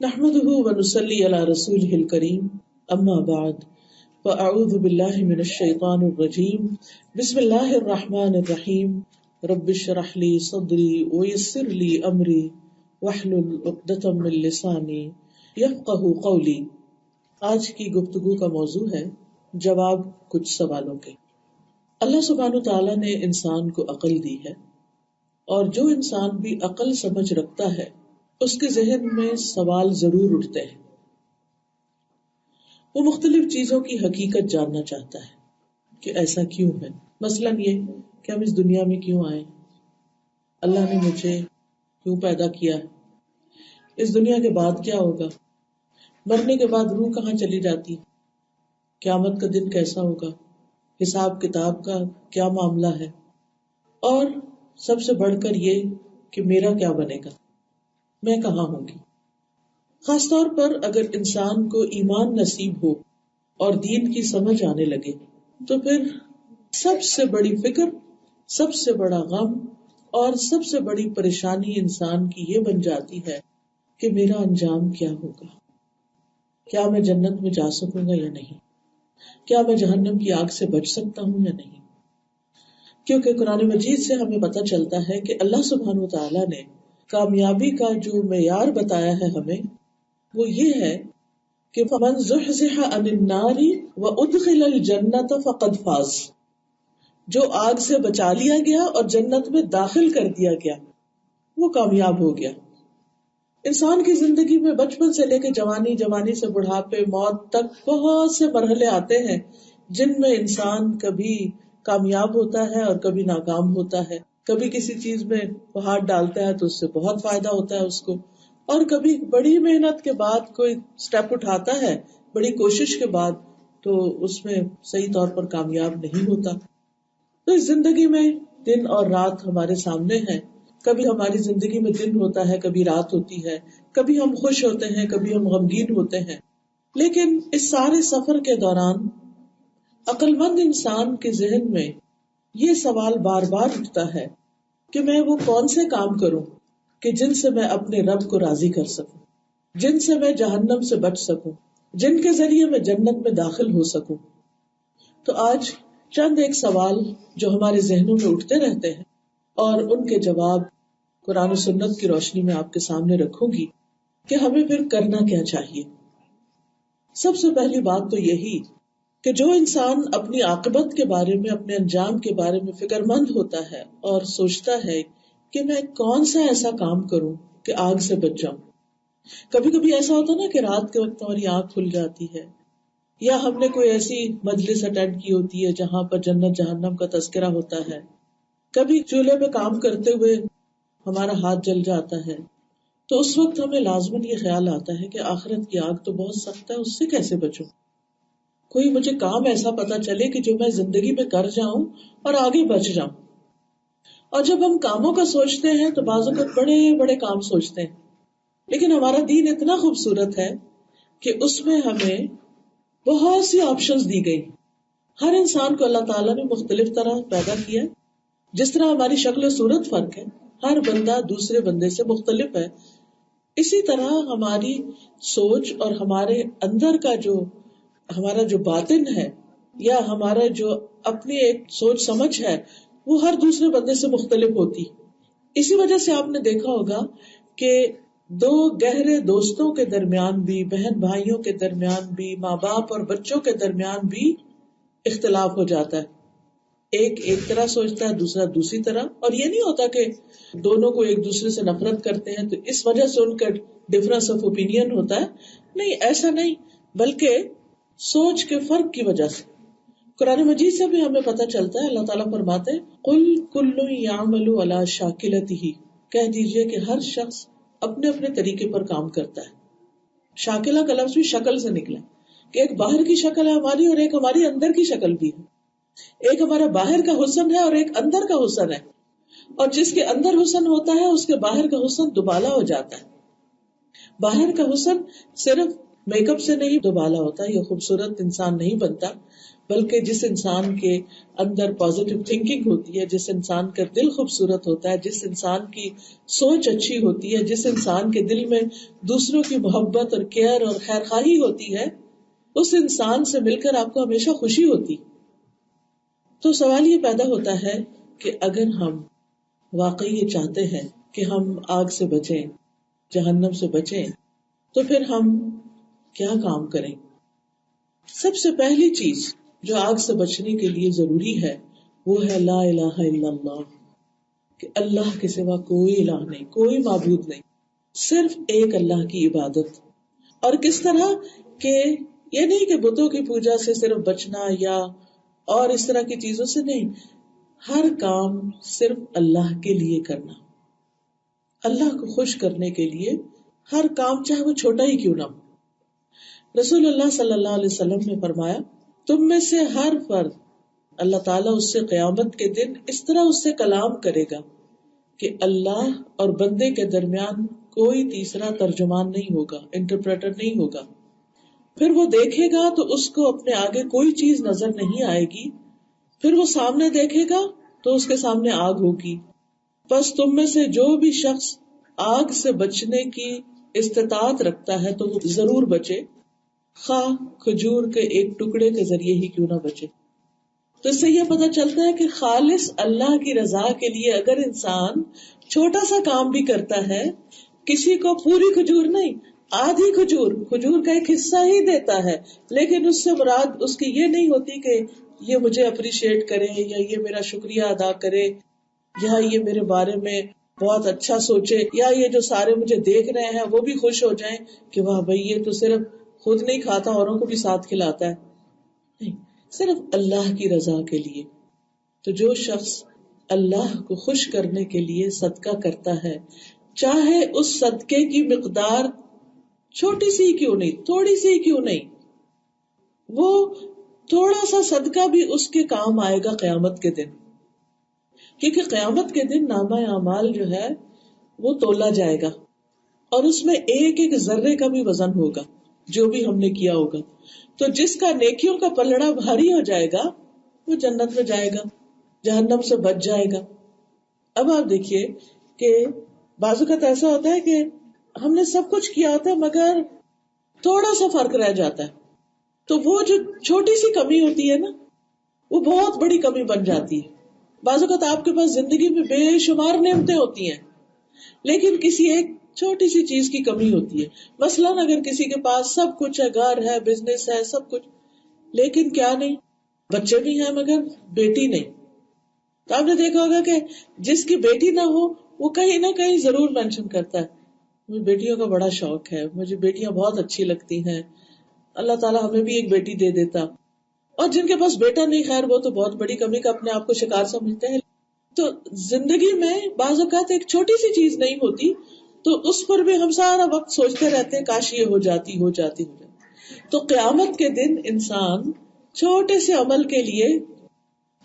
نحمده ونصلي على رسوله الكريم اما بعد فاعوذ بالله من الشيطان الرجيم بسم الله الرحمن الرحيم رب اشرح لي صدري ويسر لي امري واحلل عقدة من لساني يفقهوا قولي۔ آج کی گفتگو کا موضوع ہے جواب کچھ سوالوں کے۔ اللہ سبحانہ تعالیٰ نے انسان کو عقل دی ہے، اور جو انسان بھی عقل سمجھ رکھتا ہے اس کے ذہن میں سوال ضرور اٹھتے ہیں۔ وہ مختلف چیزوں کی حقیقت جاننا چاہتا ہے کہ ایسا کیوں ہے، مثلاً یہ کہ ہم اس دنیا میں کیوں آئے، اللہ نے مجھے کیوں پیدا کیا، اس دنیا کے بعد کیا ہوگا، مرنے کے بعد روح کہاں چلی جاتی، قیامت کا دن کیسا ہوگا، حساب کتاب کا کیا معاملہ ہے، اور سب سے بڑھ کر یہ کہ میرا کیا بنے گا، میں کہاں ہوں گی۔ خاص طور پر اگر انسان کو ایمان نصیب ہو اور دین کی سمجھ آنے لگے تو پھر سب سے بڑی فکر، سب سے بڑا غم اور سب سے بڑی پریشانی انسان کی یہ بن جاتی ہے کہ میرا انجام کیا ہوگا، کیا میں جنت میں جا سکوں گا یا نہیں، کیا میں جہنم کی آگ سے بچ سکتا ہوں یا نہیں۔ کیونکہ قرآن مجید سے ہمیں پتہ چلتا ہے کہ اللہ سبحانہ وتعالیٰ نے کامیابی کا جو معیار بتایا ہے ہمیں، وہ یہ ہے کہ فَمَنْ زُحْزِحَ عَنِ النَّارِ وَأُدْخِلَ الْجَنَّةَ فَقَدْ فَازَ، جو آگ سے بچا لیا گیا اور جنت میں داخل کر دیا گیا وہ کامیاب ہو گیا۔ انسان کی زندگی میں بچپن سے لے کے جوانی، جوانی سے بڑھاپے، موت تک بہت سے مرحلے آتے ہیں جن میں انسان کبھی کامیاب ہوتا ہے اور کبھی ناکام ہوتا ہے، کبھی کسی چیز میں وہ ہاتھ ڈالتا ہے تو اس سے بہت فائدہ ہوتا ہے اس کو، اور کبھی بڑی محنت کے بعد کوئی سٹیپ اٹھاتا ہے، بڑی کوشش کے بعد، تو اس میں صحیح طور پر کامیاب نہیں ہوتا۔ تو اس زندگی میں دن اور رات ہمارے سامنے ہے، کبھی ہماری زندگی میں دن ہوتا ہے، کبھی رات ہوتی ہے، کبھی ہم خوش ہوتے ہیں، کبھی ہم غمگین ہوتے ہیں، لیکن اس سارے سفر کے دوران عقل مند انسان کے ذہن میں یہ سوال بار بار اٹھتا ہے کہ میں وہ کون سے کام کروں کہ جن سے میں اپنے رب کو راضی کر سکوں، جن سے میں جہنم سے بچ سکوں، جن کے ذریعے میں جنت میں داخل ہو سکوں۔ تو آج چند ایک سوال جو ہمارے ذہنوں میں اٹھتے رہتے ہیں اور ان کے جواب قرآن و سنت کی روشنی میں آپ کے سامنے رکھوں گی کہ ہمیں پھر کرنا کیا چاہیے۔ سب سے پہلی بات تو یہی کہ جو انسان اپنی عاقبت کے بارے میں، اپنے انجام کے بارے میں فکر مند ہوتا ہے اور سوچتا ہے کہ میں کون سا ایسا کام کروں کہ آگ سے بچ جاؤں۔ کبھی کبھی ایسا ہوتا نا کہ رات کے وقت ہماری آنکھ کھل جاتی ہے، یا ہم نے کوئی ایسی مجلس اٹینڈ کی ہوتی ہے جہاں پر جنت جہنم کا تذکرہ ہوتا ہے، کبھی چولہے پہ کام کرتے ہوئے ہمارا ہاتھ جل جاتا ہے، تو اس وقت ہمیں لازماً یہ خیال آتا ہے کہ آخرت کی آگ تو بہت سخت ہے، اس سے کیسے بچوں، کوئی مجھے کام ایسا پتا چلے کہ جو میں زندگی میں کر جاؤں اور آگے بچ جاؤں۔ اور جب ہم کاموں کا سوچتے ہیں تو بعض اوقات بڑے بڑے کام سوچتے ہیں، لیکن ہمارا دین اتنا خوبصورت ہے کہ اس میں ہمیں بہت سی آپشنز دی گئی۔ ہر انسان کو اللہ تعالیٰ نے مختلف طرح پیدا کیا، جس طرح ہماری شکل و صورت فرق ہے، ہر بندہ دوسرے بندے سے مختلف ہے، اسی طرح ہماری سوچ اور ہمارے اندر کا ہمارا جو باطن ہے یا ہمارا جو اپنی ایک سوچ سمجھ ہے وہ ہر دوسرے بندے سے مختلف ہوتی۔ اسی وجہ سے آپ نے دیکھا ہوگا کہ دو گہرے دوستوں کے درمیان بھی، بہن بھائیوں کے درمیان بھی، ماں باپ اور بچوں کے درمیان بھی اختلاف ہو جاتا ہے، ایک طرح سوچتا ہے، دوسرا دوسری طرح، اور یہ نہیں ہوتا کہ دونوں کو ایک دوسرے سے نفرت کرتے ہیں تو اس وجہ سے ان کا ڈفرنس آف اوپینین ہوتا ہے، نہیں، ایسا نہیں، بلکہ سوچ کے فرق کی وجہ سے۔ قرآن مجید سے بھی ہمیں پتہ چلتا ہے، اللہ تعالیٰ فرماتے ہیں قُلْ كُلٌّ يَعْمَلُ عَلَى شَاكِلَتِهِ، کہہ دیجئے کہ ہر شخص اپنے اپنے طریقے پر کام کرتا ہے۔ شاکلہ کا لفظ بھی شکل سے نکلا کہ ایک باہر کی شکل ہے ہماری اور ایک ہماری اندر کی شکل بھی ہے، ایک ہمارا باہر کا حسن ہے اور ایک اندر کا حسن ہے، اور جس کے اندر حسن ہوتا ہے اس کے باہر کا حسن دوبالا ہو جاتا ہے۔ باہر کا حسن صرف میک اپ سے نہیں دوبالا ہوتا، یہ خوبصورت انسان نہیں بنتا، بلکہ جس انسان کے اندر پازیٹیو تھنکنگ ہوتی ہے، جس انسان کا دل خوبصورت ہوتا ہے، جس انسان کی سوچ اچھی ہوتی ہے، جس انسان کے دل میں دوسروں کی محبت اور کیئر اور خیر خواہی ہوتی ہے، اس انسان سے مل کر آپ کو ہمیشہ خوشی ہوتی. تو سوال یہ پیدا ہوتا ہے کہ اگر ہم واقعی یہ چاہتے ہیں کہ ہم آگ سے بچیں، جہنم سے بچیں، تو پھر ہم کیا کام کریں؟ سب سے پہلی چیز جو آگ سے بچنے کے لیے ضروری ہے وہ ہے لا الہ الا اللہ، کہ اللہ کے سوا کوئی الہ نہیں، کوئی معبود نہیں، صرف ایک اللہ کی عبادت. اور کس طرح کہ یہ نہیں کہ بتوں کی پوجا سے صرف بچنا یا اور اس طرح کی چیزوں سے نہیں، ہر کام صرف اللہ کے لیے کرنا، اللہ کو خوش کرنے کے لیے ہر کام چاہے وہ چھوٹا ہی کیوں نہ ہو. رسول اللہ صلی اللہ علیہ وسلم نے فرمایا تم میں سے ہر فرد اللہ تعالیٰ اس سے قیامت کے دن اس طرح اس سے کلام کرے گا کہ اللہ اور بندے کے درمیان کوئی تیسرا ترجمان نہیں ہوگا، انٹرپریٹر نہیں ہوگا. پھر وہ دیکھے گا تو اس کو اپنے آگے کوئی چیز نظر نہیں آئے گی، پھر وہ سامنے دیکھے گا تو اس کے سامنے آگ ہوگی. بس تم میں سے جو بھی شخص آگ سے بچنے کی استطاعت رکھتا ہے تو وہ ضرور بچے، خواہ کھجور کے ایک ٹکڑے کے ذریعے ہی کیوں نہ بچے. تو اس سے یہ پتہ چلتا ہے کہ خالص اللہ کی رضا کے لیے اگر انسان چھوٹا سا کام بھی کرتا ہے، کسی کو پوری کھجور نہیں، آدھی کھجور کا ایک حصہ ہی دیتا ہے، لیکن اس سے مراد اس کی یہ نہیں ہوتی کہ یہ مجھے اپریشیٹ کرے یا یہ میرا شکریہ ادا کرے یا یہ میرے بارے میں بہت اچھا سوچے یا یہ جو سارے مجھے دیکھ رہے ہیں وہ بھی خوش ہو جائیں کہ واہ بھائی یہ تو صرف خود نہیں کھاتا اوروں کو بھی ساتھ کھلاتا ہے. نہیں، صرف اللہ کی رضا کے لیے. تو جو شخص اللہ کو خوش کرنے کے لیے صدقہ کرتا ہے، چاہے اس صدقے کی مقدار چھوٹی سی کیوں نہیں، تھوڑی سی کیوں نہیں، وہ تھوڑا سا صدقہ بھی اس کے کام آئے گا قیامت کے دن. کیونکہ قیامت کے دن نامہ اعمال جو ہے وہ تولا جائے گا اور اس میں ایک ایک ذرے کا بھی وزن ہوگا جو بھی ہم نے کیا ہوگا. تو جس کا نیکیوں کا پلڑا بھاری ہو جائے گا وہ جنت میں جائے گا، جہنم سے بچ جائے گا. اب آپ دیکھیے کہ بعض اوقات ایسا ہوتا ہے کہ ہم نے سب کچھ کیا ہوتا ہے مگر تھوڑا سا فرق رہ جاتا ہے، تو وہ جو چھوٹی سی کمی ہوتی ہے نا وہ بہت بڑی کمی بن جاتی ہے. بعض اوقات آپ کے پاس زندگی میں بے شمار نعمتیں ہوتی ہیں لیکن کسی ایک چھوٹی سی چیز کی کمی ہوتی ہے. مثلاً اگر کسی کے پاس سب کچھ ہے، گھر ہے، بزنس ہے، سب کچھ، لیکن کیا نہیں، بچے بھی ہیں مگر بیٹی نہیں. تو آپ نے دیکھا ہوگا کہ جس کی بیٹی نہ ہو وہ کہیں نہ کہیں ضرور مینشن کرتا ہے مجھے بیٹیوں کا بڑا شوق ہے، مجھے بیٹیاں بہت اچھی لگتی ہیں، اللہ تعالیٰ ہمیں بھی ایک بیٹی دے دیتا. اور جن کے پاس بیٹا نہیں، خیر وہ تو بہت بڑی کمی کا اپنے آپ کو شکار سمجھتے ہیں. تو زندگی میں بعض اوقات ایک چھوٹی سی چیز نہیں ہوتی تو اس پر بھی ہم سارا وقت سوچتے رہتے ہیں کاش یہ ہو جاتی. تو قیامت کے دن انسان چھوٹے سے عمل کے لیے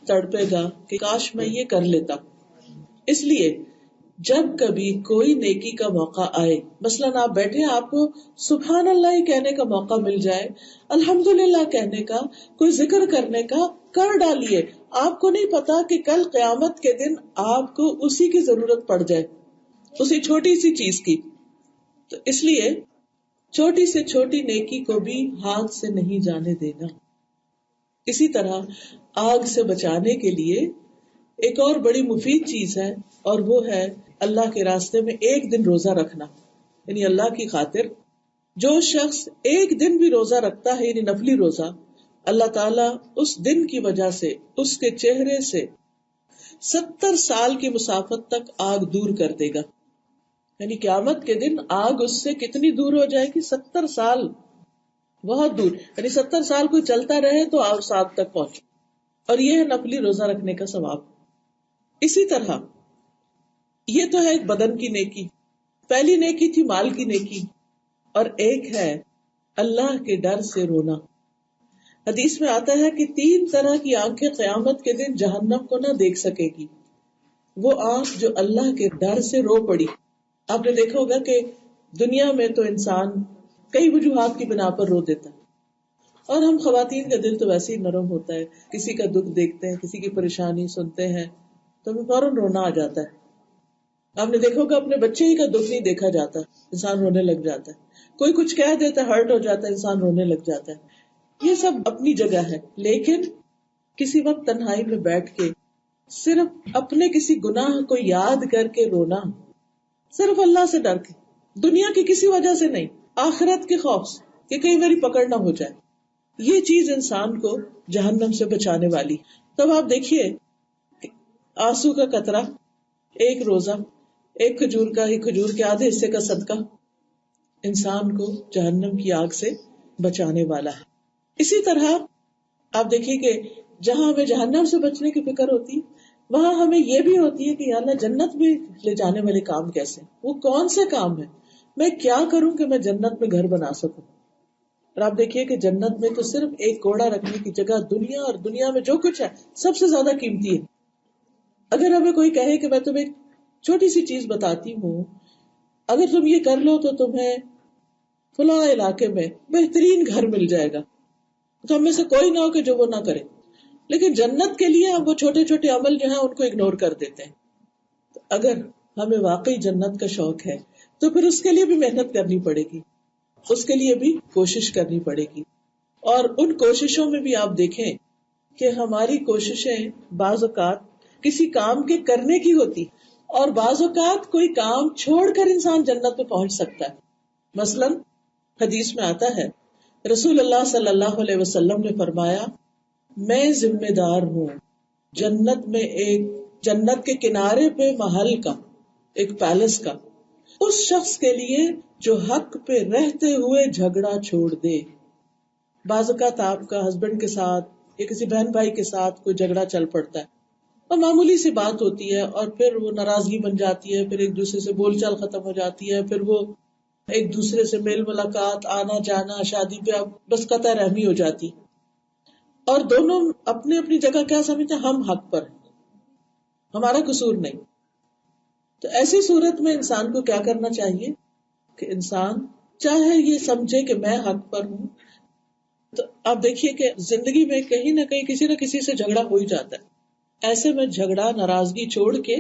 تڑپے گا کہ کاش میں یہ کر لیتا. اس لیے جب کبھی کوئی نیکی کا موقع آئے، مثلاً آپ بیٹھے آپ کو سبحان اللہ ہی کہنے کا موقع مل جائے، الحمدللہ کہنے کا، کوئی ذکر کرنے کا، کر ڈالیے. آپ کو نہیں پتا کہ کل قیامت کے دن آپ کو اسی کی ضرورت پڑ جائے، اسی چھوٹی سی چیز کی. تو اس لیے چھوٹی سے چھوٹی نیکی کو بھی ہاتھ سے نہیں جانے دینا. اسی طرح آگ سے بچانے کے لیے ایک اور بڑی مفید چیز ہے اور وہ ہے اللہ کے راستے میں ایک دن روزہ رکھنا. یعنی اللہ کی خاطر جو شخص ایک دن بھی روزہ رکھتا ہے، یعنی نفلی روزہ، اللہ تعالیٰ اس دن کی وجہ سے اس کے چہرے سے 70 سال کی مسافت تک آگ دور کر دے گا. یعنی قیامت کے دن آگ اس سے کتنی دور ہو جائے گی؟ 70 سال، بہت دور. یعنی 70 سال کوئی چلتا رہے تو آگ ساتھ تک پہنچے. اور یہ ہے نفلی روزہ رکھنے کا ثواب. اسی طرح یہ تو ہے ایک بدن کی نیکی، پہلی نیکی تھی مال کی نیکی، اور ایک ہے اللہ کے ڈر سے رونا. حدیث میں آتا ہے کہ 3 طرح کی آنکھیں قیامت کے دن جہنم کو نہ دیکھ سکے گی. وہ آنکھ جو اللہ کے ڈر سے رو پڑی. آپ نے دیکھا ہوگا کہ دنیا میں تو انسان کئی وجوہات کی بنا پر رو دیتا ہے. اور ہم خواتین کا دل تو ویسے ہی نرم ہوتا ہے، کسی کا دکھ دیکھتے ہیں، کسی کی پریشانی سنتے ہیں تو ہمیں فوراً رونا آ جاتا ہے. آپ نے دیکھا ہوگا اپنے بچے ہی کا دکھ نہیں دیکھا جاتا، انسان رونے لگ جاتا ہے. کوئی کچھ کہہ دیتا ہے، ہرٹ ہو جاتا ہے، انسان رونے لگ جاتا ہے. یہ سب اپنی جگہ ہے، لیکن کسی وقت تنہائی میں بیٹھ کے صرف اپنے کسی گناہ کو یاد کر کے رونا، صرف اللہ سے ڈر کے، دنیا کی کسی وجہ سے نہیں، آخرت کے خوف سے کہ کئی میری پکڑ نہ ہو جائے، یہ چیز انسان کو جہنم سے بچانے والی. تب آپ دیکھیے آنسو کا قطرہ، ایک روزہ، ایک کھجور کے آدھے حصے کا صدقہ انسان کو جہنم کی آگ سے بچانے والا ہے. اسی طرح آپ دیکھیے کہ جہاں ہمیں جہنم سے بچنے کی فکر ہوتی وہاں ہمیں یہ بھی ہوتی ہے کہ یا اللہ جنت میں لے جانے والے کام کیسے، وہ کون سے کام ہے، میں کیا کروں کہ میں جنت میں گھر بنا سکوں. اور آپ دیکھیے کہ جنت میں تو صرف ایک کوڑا رکھنے کی جگہ دنیا اور دنیا میں جو کچھ ہے سب سے زیادہ قیمتی ہے. اگر ہمیں کوئی کہے کہ میں تمہیں ایک چھوٹی سی چیز بتاتی ہوں، اگر تم یہ کر لو تو تمہیں فلاں علاقے میں بہترین گھر مل جائے گا، تو ہم میں سے کوئی نہ ہو کہ جو وہ نہ کرے. لیکن جنت کے لیے ہم وہ چھوٹے چھوٹے عمل جو ہیں ان کو اگنور کر دیتے ہیں. اگر ہمیں واقعی جنت کا شوق ہے تو پھر اس کے لیے بھی محنت کرنی پڑے گی، اس کے لیے بھی کوشش کرنی پڑے گی. اور ان کوششوں میں بھی آپ دیکھیں کہ ہماری کوششیں بعض اوقات کسی کام کے کرنے کی ہوتی، اور بعض اوقات کوئی کام چھوڑ کر انسان جنت میں پہنچ سکتا ہے. مثلاً حدیث میں آتا ہے رسول اللہ صلی اللہ علیہ وسلم نے فرمایا، میں ذمہ دار ہوں جنت کے کنارے پہ محل کا، ایک پیلس کا، اس شخص کے لیے جو حق پہ رہتے ہوئے جھگڑا چھوڑ دے. بعض اوقات آپ کا ہسبینڈ کے ساتھ یا کسی بہن بھائی کے ساتھ کوئی جھگڑا چل پڑتا ہے اور معمولی سی بات ہوتی ہے اور پھر وہ ناراضگی بن جاتی ہے، پھر ایک دوسرے سے بول چال ختم ہو جاتی ہے، پھر وہ ایک دوسرے سے میل ملاقات، آنا جانا، شادی پہ اب بس قطع رحمی ہو جاتی، اور دونوں اپنی اپنی جگہ کیا سمجھتے ہیں، ہم حق پر، ہمارا قصور نہیں. تو ایسی صورت میں انسان کو کیا کرنا چاہیے کہ انسان چاہے یہ سمجھے کہ میں حق پر ہوں. تو آپ دیکھیے کہ زندگی میں کہیں نہ کہیں کسی نہ کسی سے جھگڑا ہو ہی جاتا ہے. ایسے میں جھگڑا، ناراضگی چھوڑ کے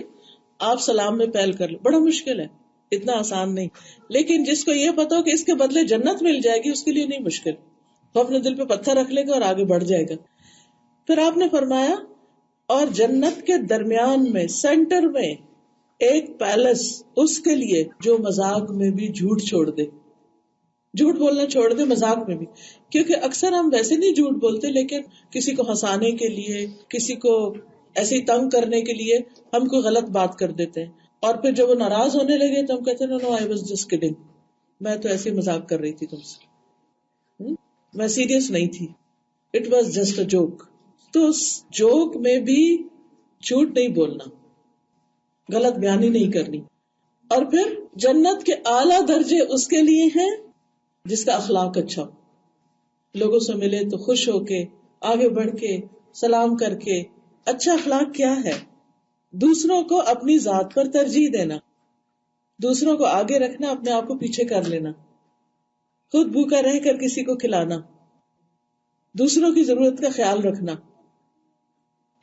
آپ سلام میں پہل کر لیں، بڑا مشکل ہے، اتنا آسان نہیں. لیکن جس کو یہ پتا ہو کہ اس کے بدلے جنت مل جائے گی، اس کے لیے نہیں مشکل، وہ اپنے دل پہ پتھر رکھ لے گا اور آگے بڑھ جائے گا. پھر آپ نے فرمایا اور جنت کے درمیان میں، سینٹر میں ایک پیلس اس کے لیے جو مذاق میں بھی جھوٹ چھوڑ دے، جھوٹ بولنا چھوڑ دے مذاق میں بھی. کیونکہ اکثر ہم ویسے نہیں جھوٹ بولتے، لیکن کسی کو ہنسانے کے لیے، کسی کو ایسے ہی تنگ کرنے کے لیے ہم کوئی غلط بات کر دیتے ہیں، اور پھر جب وہ ناراض ہونے لگے تو ہم کہتے ہیں نو آئی واز جسٹ کڈنگ، میں تو ایسے مذاق کر رہی تھی تم سے، میں سیریس نہیں تھی، it was just a joke. تو اس جوک میں بھی جھوٹ نہیں بولنا، غلط بیانی نہیں کرنی. اور پھر جنت کے اعلیٰ درجے اس کے لیے ہیں جس کا اخلاق اچھا ہو، لوگوں سے ملے تو خوش ہو کے، آگے بڑھ کے، سلام کر کے. اچھا اخلاق کیا ہے؟ دوسروں کو اپنی ذات پر ترجیح دینا، دوسروں کو آگے رکھنا، اپنے آپ کو پیچھے کر لینا، خود بھوکا رہ کر کسی کو کھلانا، دوسروں کی ضرورت کا خیال رکھنا.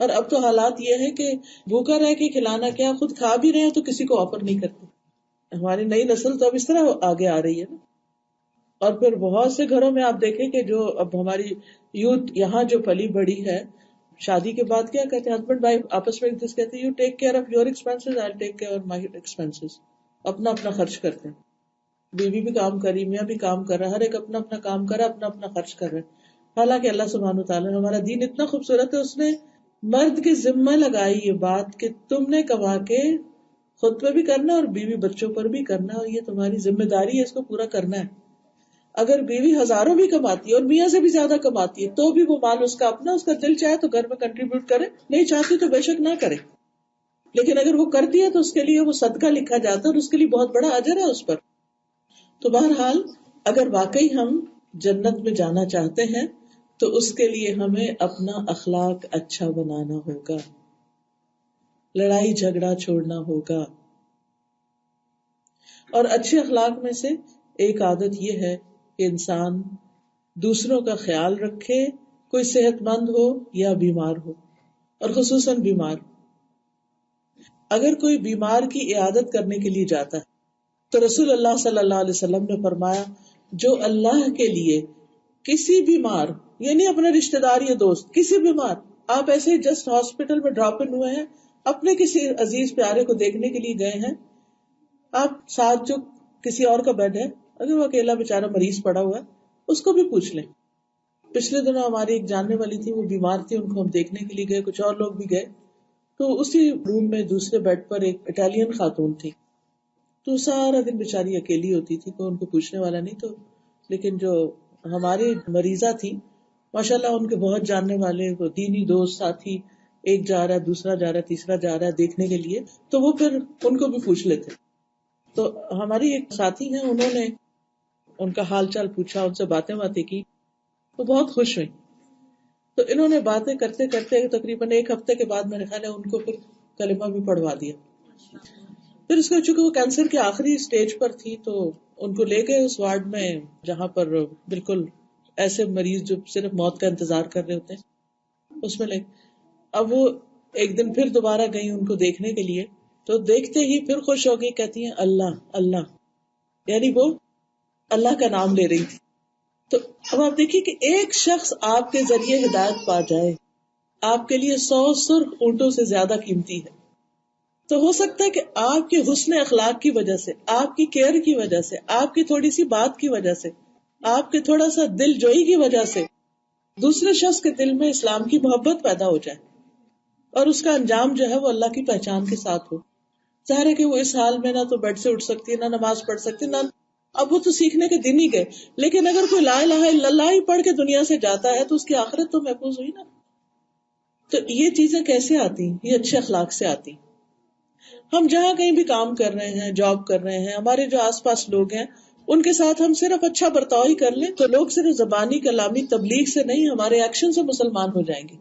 اور اب تو حالات یہ ہے کہ بھوکا رہ کے کھلانا کیا، خود کھا بھی رہے ہیں تو کسی کو آفر نہیں کرتے. ہماری نئی نسل تو اب اس طرح آگے آ رہی ہے نا. اور پھر بہت سے گھروں میں آپ دیکھیں کہ جو اب ہماری یوتھ یہاں جو پلی بڑی ہے، شادی کے بعد کیا کہتے ہیں ہسبینڈ وائف آپس میں ایک دوسرے کہتے ہیں you take care of your expenses, I take care of my expenses. اپنا اپنا خرچ کرتے ہیں، بیوی بھی کام کر رہی، میاں بھی کام کر رہا، ہر ایک اپنا اپنا کام کر رہا، اپنا اپنا خرچ کر رہے. حالانکہ اللہ سبحانہ وتعالیٰ نے، ہمارا دین اتنا خوبصورت ہے، اس نے مرد کے ذمہ لگائی یہ بات کہ تم نے کما کے خود پہ بھی کرنا اور بیوی بچوں پر بھی کرنا، اور یہ تمہاری ذمہ داری ہے، اس کو پورا کرنا ہے. اگر بیوی ہزاروں بھی کماتی ہے اور میاں سے بھی زیادہ کماتی ہے تو بھی وہ مال اس کا اپنا، اس کا دل چاہے تو گھر میں کنٹریبیوٹ کرے، نہیں چاہتی تو بے شک نہ کرے. لیکن اگر وہ کرتی ہے تو اس کے لیے وہ صدقہ لکھا جاتا ہے اور اس کے لیے بہت بڑا اجر ہے اس پر. تو بہرحال اگر واقعی ہم جنت میں جانا چاہتے ہیں تو اس کے لیے ہمیں اپنا اخلاق اچھا بنانا ہوگا، لڑائی جھگڑا چھوڑنا ہوگا. اور اچھے اخلاق میں سے ایک عادت یہ ہے کہ انسان دوسروں کا خیال رکھے، کوئی صحت مند ہو یا بیمار ہو، اور خصوصاً بیمار۔ اگر کوئی بیمار کی عیادت کرنے کے لیے جاتا ہے تو رسول اللہ صلی اللہ علیہ وسلم نے فرمایا جو اللہ کے لیے کسی بیمار، یعنی اپنے رشتہ دار یا دوست، کسی بیمار، آپ ایسے جسٹ ہاسپٹل میں ڈراپ ان ہوئے ہیں، اپنے کسی عزیز پیارے کو دیکھنے کے لیے گئے ہیں، آپ ساتھ جو کسی اور کا بیڈ ہے، اگر وہ اکیلا بیچارہ مریض پڑا ہوا ہے اس کو بھی پوچھ لیں۔ پچھلے دنوں ہماری ایک جاننے والی تھی، وہ بیمار تھی، ان کو ہم دیکھنے کے لیے گئے، کچھ اور لوگ بھی گئے، تو اسی روم میں دوسرے بیڈ پر ایک اٹالین خاتون تھی، تو سارا دن بیچاری اکیلی ہوتی تھی، کوئی ان کو پوچھنے والا نہیں، تو لیکن جو ہماری مریضہ تھی ماشاءاللہ ان کے بہت جاننے والے وہ دینی دوست ساتھی، ایک جا رہا ہے، دوسرا جا رہا ہے، تیسرا جا رہا ہے دیکھنے کے لیے، تو وہ پھر ان کو بھی پوچھ لیتے۔ تو ہماری ایک ساتھی ہیں، انہوں نے ان کا حال چال پوچھا، ان سے باتیں کی، وہ بہت خوش ہوئی۔ تو انہوں نے باتیں کرتے کرتے تقریباً ایک ہفتے کے بعد میرے خیال ہے ان کو پھر کلمہ بھی پڑھوا دیا۔ پھر اس کو چونکہ وہ کینسر کے آخری سٹیج پر تھی تو ان کو لے گئے اس وارڈ میں جہاں پر بالکل ایسے مریض جو صرف موت کا انتظار کر رہے ہوتے ہیں، اس میں لے۔ اب وہ ایک دن پھر دوبارہ گئی ان کو دیکھنے کے لیے، تو دیکھتے ہی پھر خوش ہو گئی، کہتی ہیں اللہ اللہ، یعنی وہ اللہ کا نام لے رہی تھی۔ تو اب آپ دیکھیے کہ ایک شخص آپ کے ذریعے ہدایت پا جائے، آپ کے لیے 100 سرخ اونٹوں سے زیادہ قیمتی ہے۔ تو ہو سکتا ہے کہ آپ کے حسن اخلاق کی وجہ سے، آپ کی کیئر کی وجہ سے، آپ کی تھوڑی سی بات کی وجہ سے، آپ کے تھوڑا سا دل جوئی کی وجہ سے دوسرے شخص کے دل میں اسلام کی محبت پیدا ہو جائے، اور اس کا انجام جو ہے وہ اللہ کی پہچان کے ساتھ ہو۔ ظاہر ہے کہ وہ اس حال میں نہ تو بیڈ سے اٹھ سکتی ہے، نہ نماز پڑھ سکتی، نہ اب وہ تو سیکھنے کے دن ہی گئے، لیکن اگر کوئی لا الہ الا اللہ ہی پڑھ کے دنیا سے جاتا ہے تو اس کی آخرت تو محفوظ ہوئی نا۔ تو یہ چیزیں کیسے آتی؟ یہ اچھے اخلاق سے آتی۔ ہم جہاں کہیں بھی کام کر رہے ہیں، جاب کر رہے ہیں، ہمارے جو آس پاس لوگ ہیں ان کے ساتھ ہم صرف اچھا برتاؤ ہی کر لیں تو لوگ صرف زبانی کلامی تبلیغ سے نہیں، ہمارے ایکشن سے مسلمان ہو جائیں گے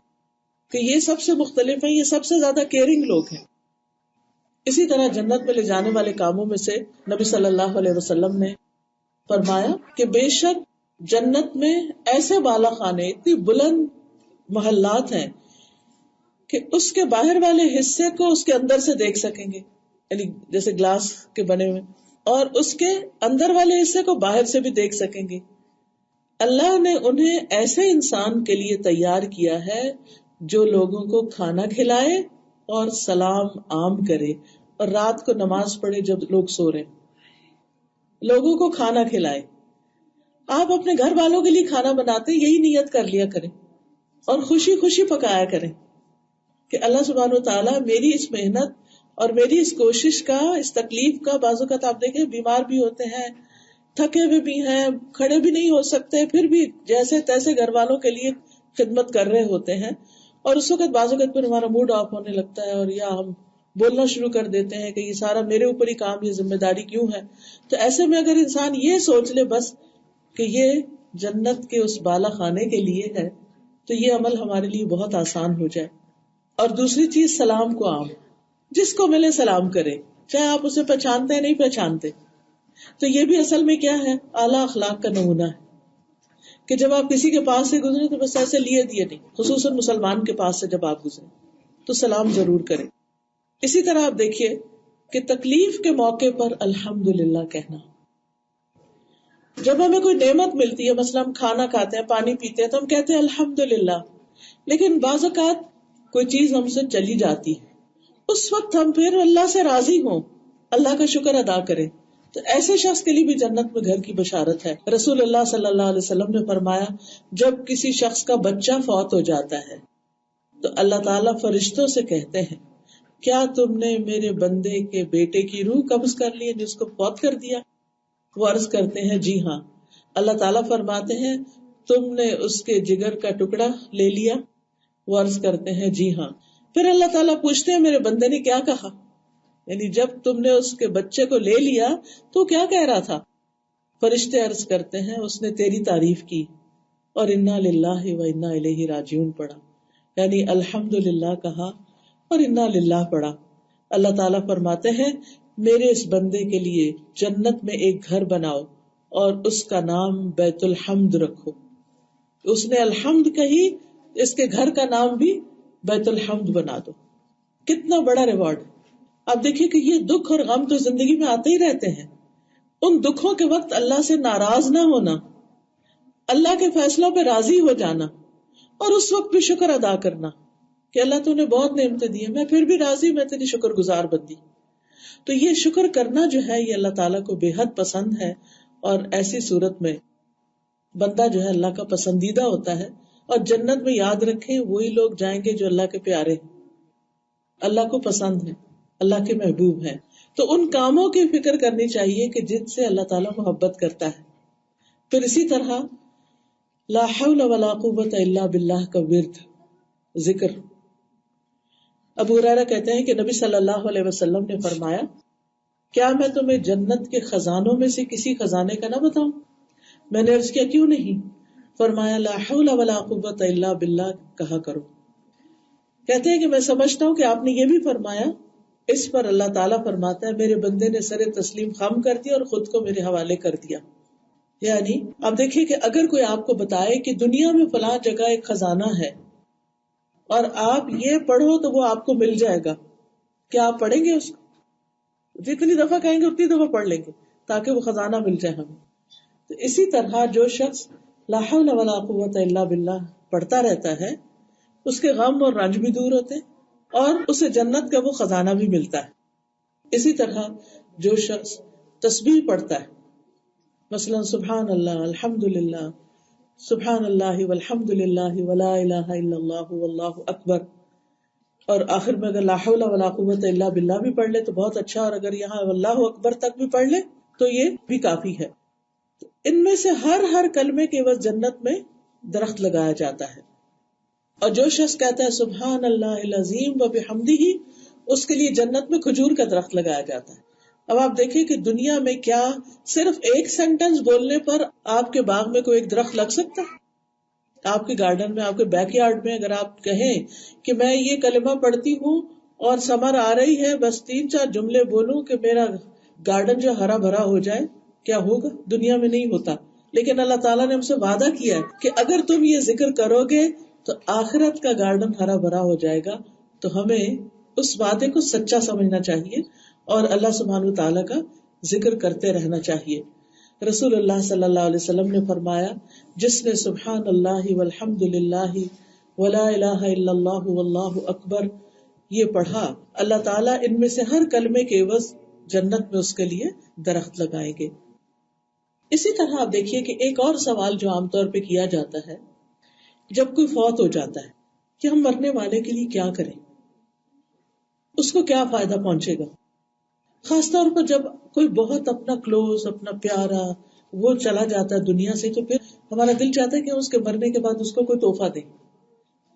کہ یہ سب سے مختلف ہیں، یہ سب سے زیادہ کیئرنگ لوگ ہیں۔ اسی طرح جنت میں لے جانے والے کاموں میں سے نبی صلی اللہ علیہ وسلم نے فرمایا کہ بے شک جنت میں ایسے بالا خانے، اتنی بلند محلات ہیں کہ اس کے باہر والے حصے کو اس کے اندر سے دیکھ سکیں گے، یعنی جیسے گلاس کے بنے ہوئے، اور اس کے اندر والے حصے کو باہر سے بھی دیکھ سکیں گے۔ اللہ نے انہیں ایسے انسان کے لیے تیار کیا ہے جو لوگوں کو کھانا کھلائے اور سلام عام کرے، اور رات کو نماز پڑھے جب لوگ سو رہے، لوگوں کو کھانا کھلائے۔ آپ اپنے گھر والوں کے لیے کھانا بناتے یہی نیت کر لیا کریں اور خوشی خوشی پکایا کریں کہ اللہ سبحانہ و تعالیٰ میری اس محنت اور میری اس کوشش کا، اس تکلیف کا، بعض اوقات آپ دیکھیں بیمار بھی ہوتے ہیں، تھکے ہوئے بھی ہیں، کھڑے بھی نہیں ہو سکتے، پھر بھی جیسے تیسے گھر والوں کے لیے خدمت کر رہے ہوتے ہیں، اور اس وقت بعض اوقات پھر ہمارا موڈ آف ہونے لگتا ہے، اور یا ہم بولنا شروع کر دیتے ہیں کہ یہ سارا میرے اوپر ہی کام، یہ ذمہ داری کیوں ہے۔ تو ایسے میں اگر انسان یہ سوچ لے بس کہ یہ جنت کے اس بالا خانے کے لیے ہے تو یہ عمل ہمارے لیے بہت آسان ہو جائے۔ اور دوسری چیز، سلام کو عام، جس کو ملے سلام کرے، چاہے آپ اسے پہچانتے ہیں نہیں پہچانتے۔ تو یہ بھی اصل میں کیا ہے؟ اعلیٰ اخلاق کا نمونہ ہے کہ جب آپ کسی کے پاس سے گزرے تو بس ایسے لیے دیے نہیں، خصوصاً مسلمان کے پاس سے جب آپ گزرے تو سلام ضرور کریں۔ اسی طرح آپ دیکھیے کہ تکلیف کے موقع پر الحمدللہ کہنا، جب ہمیں کوئی نعمت ملتی ہے، مثلا ہم کھانا کھاتے ہیں، پانی پیتے ہیں، تو ہم کہتے ہیں الحمدللہ، لیکن بعض اوقات کوئی چیز ہم سے چلی جاتی ہے، اس وقت ہم پھر اللہ سے راضی ہوں، اللہ کا شکر ادا کریں، تو ایسے شخص کے لیے بھی جنت میں گھر کی بشارت ہے۔ رسول اللہ صلی اللہ علیہ وسلم نے فرمایا جب کسی شخص کا بچہ فوت ہو جاتا ہے تو اللہ تعالیٰ فرشتوں سے کہتے ہیں کیا تم نے میرے بندے کے بیٹے کی روح قبض کر لی، جس کو فوت کر دیا؟ وہ عرض کرتے ہیں جی ہاں۔ اللہ تعالیٰ فرماتے ہیں تم نے اس کے جگر کا ٹکڑا لے لیا؟ وہ عرض کرتے ہیں جی ہاں۔ پھر اللہ تعالیٰ پوچھتے ہیں میرے بندے نے کیا کہا، یعنی جب تم نے اس کے بچے کو لے لیا تو کیا کہہ رہا تھا؟ فرشتے عرض کرتے ہیں اس نے تیری تعریف کی اور انا للہ و انا الیہ راجعون پڑھا، یعنی الحمدللہ کہا اور انا للہ پڑھا۔ اللہ تعالیٰ فرماتے ہیں میرے اس بندے کے لیے جنت میں ایک گھر بناؤ اور اس کا نام بیت الحمد رکھو۔ اس نے الحمد کہی، اس کے گھر کا نام بھی بیت الحمد بنا دو. کتنا بڑا ریوارڈ. آپ دیکھیے کہ یہ دکھ اور غم تو زندگی میں آتے ہی رہتے ہیں. ان دکھوں کے وقت اللہ سے ناراض نہ ہونا، اللہ کے فیصلوں پہ راضی ہو جانا، اور اس وقت بھی شکر ادا کرنا کہ اللہ تو نے بہت نعمتیں دی ہیں، میں پھر بھی راضی، میں تیری شکر گزار بندی. تو یہ شکر کرنا جو ہے یہ اللہ تعالیٰ کو بے حد پسند ہے، اور ایسی صورت میں بندہ جو ہے اللہ کا پسندیدہ ہوتا ہے. اور جنت میں یاد رکھیں وہی لوگ جائیں گے جو اللہ کے پیارے ہیں، اللہ کو پسند ہے، اللہ کے محبوب ہیں. تو ان کاموں کی فکر کرنی چاہیے کہ جن سے اللہ تعالیٰ محبت کرتا ہے. پھر اسی طرح لا حول ولا قوت الا باللہ کا ورد ذکر. ابو ہریرہ کہتے ہیں کہ نبی صلی اللہ علیہ وسلم نے فرمایا، کیا میں تمہیں جنت کے خزانوں میں سے کسی خزانے کا نہ بتاؤں؟ میں نے عرض کیا کیوں نہیں؟ فرمایا لا حول ولا قوت الا باللہ کہا کرو. کہتے ہیں کہ میں سمجھتا ہوں کہ آپ نے یہ بھی فرمایا. اس پر اللہ تعالیٰ فرماتا ہے میرے بندے نے سر تسلیم خم کر دیا اور خود کو میرے حوالے کر دیا. یعنی اب دیکھیے کہ اگر کوئی آپ کو بتائے کہ دنیا میں فلاں جگہ ایک خزانہ ہے اور آپ یہ پڑھو تو وہ آپ کو مل جائے گا، کیا آپ پڑھیں گے اس کو؟ جتنی دفعہ کہیں گے اتنی دفعہ پڑھ لیں گے تاکہ وہ خزانہ مل جائے ہمیں. تو اسی طرح جو شخص لا حول ولا قوت الا باللہ پڑھتا رہتا ہے اس کے غم اور رنج بھی دور ہوتے اور اسے جنت کا وہ خزانہ بھی ملتا ہے. اسی طرح جو شخص تسبیح پڑھتا ہے، مثلا سبحان اللہ الحمد للہ سبحان اللہ والحمد للہ ولا الہ الا اللہ واللہ اکبر، اور آخر میں اگر لا حول ولا قوت الا باللہ بھی پڑھ لے تو بہت اچھا، اور اگر یہاں واللہ اکبر تک بھی پڑھ لے تو یہ بھی کافی ہے. ان میں سے ہر کلمے کے عوض جنت میں درخت لگایا جاتا ہے. اور جو شخص کہتا ہے سبحان اللہ العظیم وبحمدہ، اس کے لیے جنت میں کھجور کا درخت لگایا جاتا ہے. اب آپ دیکھیں کہ دنیا میں کیا صرف ایک سینٹنس بولنے پر آپ کے باغ میں کوئی ایک درخت لگ سکتا ہے؟ آپ کے گارڈن میں، آپ کے بیک یارڈ میں اگر آپ کہیں کہ میں یہ کلمہ پڑھتی ہوں اور سمر آ رہی ہے، بس 3-4 جملے بولوں کہ میرا گارڈن جو ہرا بھرا ہو جائے، کیا ہوگا؟ دنیا میں نہیں ہوتا. لیکن اللہ تعالیٰ نے ہم سے وعدہ کیا ہے کہ اگر تم یہ ذکر کرو گے تو آخرت کا گارڈن ہرا بھرا ہو جائے گا. تو ہمیں اس وعدے کو سچا سمجھنا چاہیے اور اللہ سبحانہ تعالیٰ کا ذکر کرتے رہنا چاہیے. رسول اللہ صلی اللہ علیہ وسلم نے فرمایا، جس نے سبحان اللہ والحمد للہ ولا الہ الا اللہ واللہ اکبر یہ پڑھا، اللہ تعالیٰ ان میں سے ہر کلمے کے عوض جنت میں اس کے لیے درخت لگائیں گے. اسی طرح آپ دیکھیے کہ ایک اور سوال جو عام طور پہ کیا جاتا ہے جب کوئی فوت ہو جاتا ہے کہ ہم مرنے والے کے لیے کیا کریں، اس کو کیا فائدہ پہنچے گا. خاص طور پر جب کوئی بہت اپنا کلوز، اپنا پیارا وہ چلا جاتا ہے دنیا سے، تو پھر ہمارا دل چاہتا ہے کہ اس کے مرنے کے بعد اس کو کوئی تحفہ دیں.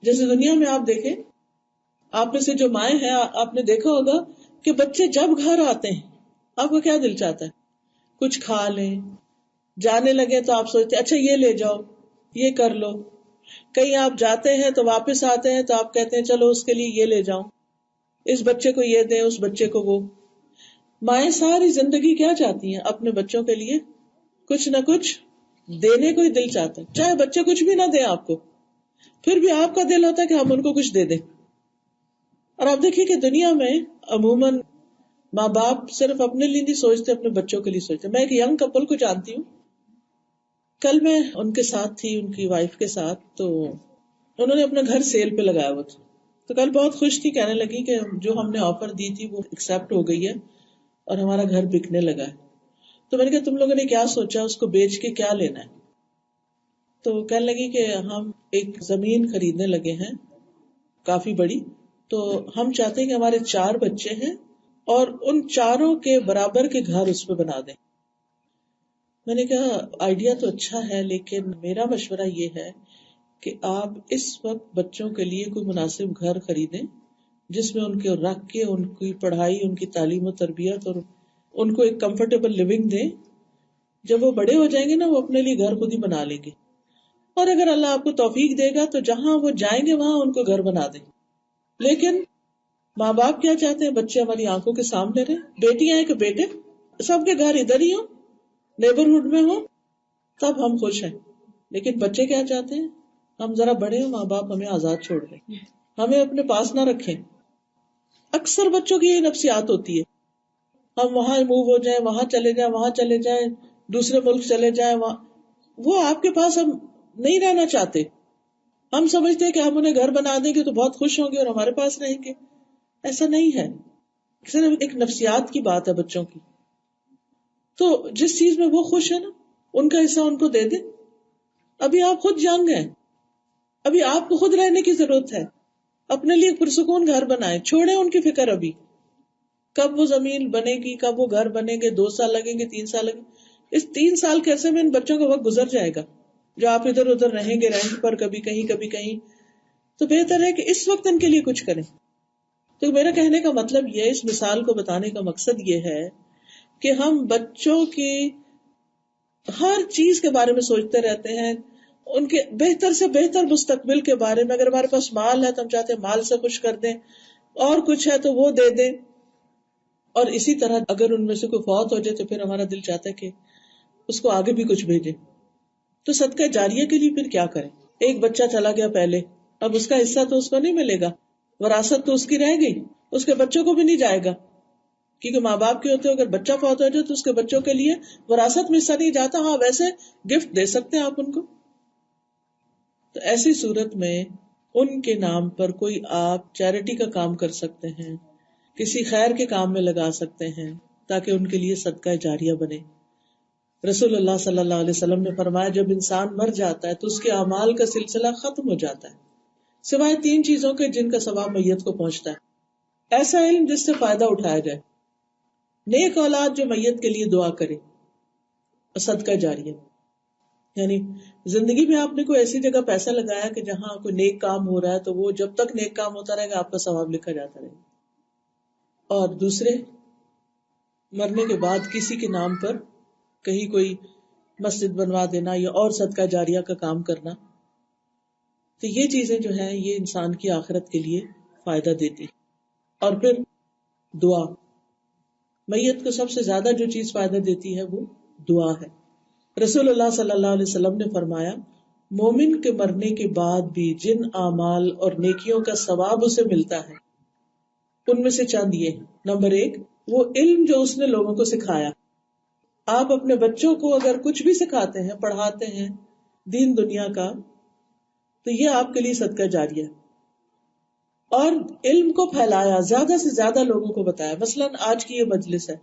جیسے دنیا میں آپ دیکھیں، آپ میں سے جو مائیں ہیں آپ نے دیکھا ہوگا کہ بچے جب گھر آتے ہیں آپ کو کیا دل چاہتا ہے؟ کچھ کھا لیں، جانے لگے تو آپ سوچتے اچھا یہ لے جاؤ، یہ کر لو. کہیں آپ جاتے ہیں تو واپس آتے ہیں تو آپ کہتے ہیں چلو اس کے لیے یہ لے جاؤں، اس بچے کو یہ دیں، اس بچے کو وہ. مائیں ساری زندگی کیا چاہتی ہیں؟ اپنے بچوں کے لیے کچھ نہ کچھ دینے کو ہی دل چاہتا ہے، چاہے بچے کچھ بھی نہ دیں آپ کو، پھر بھی آپ کا دل ہوتا ہے کہ ہم ان کو کچھ دے دیں. اور آپ دیکھیں کہ دنیا میں عموماً ماں باپ صرف اپنے لیے نہیں سوچتے، اپنے بچوں کے لیے سوچتے. میں ایک ینگ کپل کو جانتی ہوں، کل میں ان کے ساتھ تھی، ان کی وائف کے ساتھ، تو انہوں نے اپنا گھر سیل پہ لگایا ہوا تھا. تو کل بہت خوش تھی، کہنے لگی کہ جو ہم نے آفر دی تھی وہ ایکسپٹ ہو گئی ہے اور ہمارا گھر بکنے لگا ہے. تو میں نے کہا تم لوگوں نے کیا سوچا، اس کو بیچ کے کیا لینا ہے؟ تو کہنے لگی کہ ہم ایک زمین خریدنے لگے ہیں کافی بڑی، تو ہم چاہتے ہیں کہ ہمارے 4 بچے ہیں اور ان 4 کے برابر کے گھر اس پہ بنا دیں. میں نے کہا آئیڈیا تو اچھا ہے، لیکن میرا مشورہ یہ ہے کہ آپ اس وقت بچوں کے لیے کوئی مناسب گھر خریدیں جس میں ان کے رکھ کے ان کی پڑھائی، ان کی تعلیم و تربیت اور ان کو ایک کمفرٹیبل لیونگ دیں. جب وہ بڑے ہو جائیں گے نا وہ اپنے لیے گھر خود ہی بنا لیں گے، اور اگر اللہ آپ کو توفیق دے گا تو جہاں وہ جائیں گے وہاں ان کو گھر بنا دیں. لیکن ماں باپ کیا چاہتے ہیں؟ بچے ہماری آنکھوں کے سامنے رہے، بیٹیاں ہیں کہ بیٹے سب کے گھر ادھر ہی ہوں، نیبرہڈ میں ہوں، تب ہم خوش ہیں. لیکن بچے کیا چاہتے ہیں؟ ہم ذرا بڑے ہوں، ماں باپ ہمیں آزاد چھوڑ دیں، ہمیں اپنے پاس نہ رکھیں. اکثر بچوں کی یہ نفسیات ہوتی ہے، ہم وہاں موو ہو جائیں، وہاں چلے جائیں، وہاں چلے جائیں، دوسرے ملک چلے جائیں، وہاں وہ آپ کے پاس ہم نہیں رہنا چاہتے. ہم سمجھتے ہیں کہ ہم انہیں گھر بنا دیں گے تو بہت خوش ہوں گے اور ہمارے پاس رہیں گے. ایسا نہیں ہے، صرف ایک نفسیات کی بات ہے بچوں کی. تو جس چیز میں وہ خوش ہے نا، ان کا حصہ ان کو دے دیں. ابھی آپ خود ینگ ہیں، ابھی آپ کو خود رہنے کی ضرورت ہے. اپنے لیے پرسکون گھر بنائیں، چھوڑیں ان کی فکر. ابھی کب وہ زمین بنے گی، کب وہ گھر بنے گے، 2 سال لگیں گے، 3 سال لگیں گے. اس 3 سال کے عرصے میں ان بچوں کا وقت گزر جائے گا جو آپ ادھر ادھر رہیں گے رینٹ پر، کبھی کہیں کبھی کہیں. تو بہتر ہے کہ اس وقت ان کے لیے کچھ کریں. تو میرا کہنے کا مطلب یہ، اس مثال کو بتانے کا مقصد یہ ہے کہ ہم بچوں کی ہر چیز کے بارے میں سوچتے رہتے ہیں، ان کے بہتر سے بہتر مستقبل کے بارے میں. اگر ہمارے پاس مال ہے تو ہم چاہتے ہیں مال سے خوش کر دیں، اور کچھ ہے تو وہ دے دیں. اور اسی طرح اگر ان میں سے کوئی فوت ہو جائے تو پھر ہمارا دل چاہتا ہے کہ اس کو آگے بھی کچھ بھیجیں. تو صدقہ جاریہ کے لیے پھر کیا کریں؟ ایک بچہ چلا گیا پہلے، اب اس کا حصہ تو اس کو نہیں ملے گا، وراثت تو اس کی رہ گئی، اس کے بچوں کو بھی نہیں جائے گا. کیونکہ ماں باپ کے ہوتے ہیں، اگر بچہ فوت ہو جائے تو اس کے بچوں کے لیے وراثت میں حصہ نہیں جاتا. ہاں ویسے گفٹ دے سکتے ہیں آپ ان کو. تو ایسی صورت میں ان کے نام پر کوئی آپ چیریٹی کا کام کر سکتے ہیں، کسی خیر کے کام میں لگا سکتے ہیں تاکہ ان کے لیے صدقہ جاریہ بنے. رسول اللہ صلی اللہ علیہ وسلم نے فرمایا جب انسان مر جاتا ہے تو اس کے اعمال کا سلسلہ ختم ہو جاتا ہے سوائے 3 چیزوں کے جن کا ثواب میت کو پہنچتا ہے. ایسا علم جس سے فائدہ اٹھایا جائے، نیک اولاد جو میت کے لیے دعا کرے، اور صدقہ جاریہ. یعنی زندگی میں آپ نے کوئی ایسی جگہ پیسہ لگایا کہ جہاں کوئی نیک کام ہو رہا ہے تو وہ جب تک نیک کام ہوتا رہے گا آپ کا ثواب لکھا جاتا رہے گا. اور دوسرے، مرنے کے بعد کسی کے نام پر کہیں کوئی مسجد بنوا دینا یا اور صدقہ جاریہ کا کام کرنا. تو یہ چیزیں جو ہیں یہ انسان کی آخرت کے لیے فائدہ دیتی. اور پھر دعا، میت کو سب سے زیادہ جو چیز فائدہ دیتی ہے وہ دعا ہے. رسول اللہ صلی اللہ علیہ وسلم نے فرمایا مومن کے مرنے کے بعد بھی جن اعمال اور نیکیوں کا ثواب اسے ملتا ہے ان میں سے چند یہ. نمبر 1، وہ علم جو اس نے لوگوں کو سکھایا. آپ اپنے بچوں کو اگر کچھ بھی سکھاتے ہیں، پڑھاتے ہیں دین دنیا کا، تو یہ آپ کے لیے صدقہ جاریہ ہے. اور علم کو پھیلایا، زیادہ سے زیادہ لوگوں کو بتایا. مثلا آج کی یہ مجلس ہے،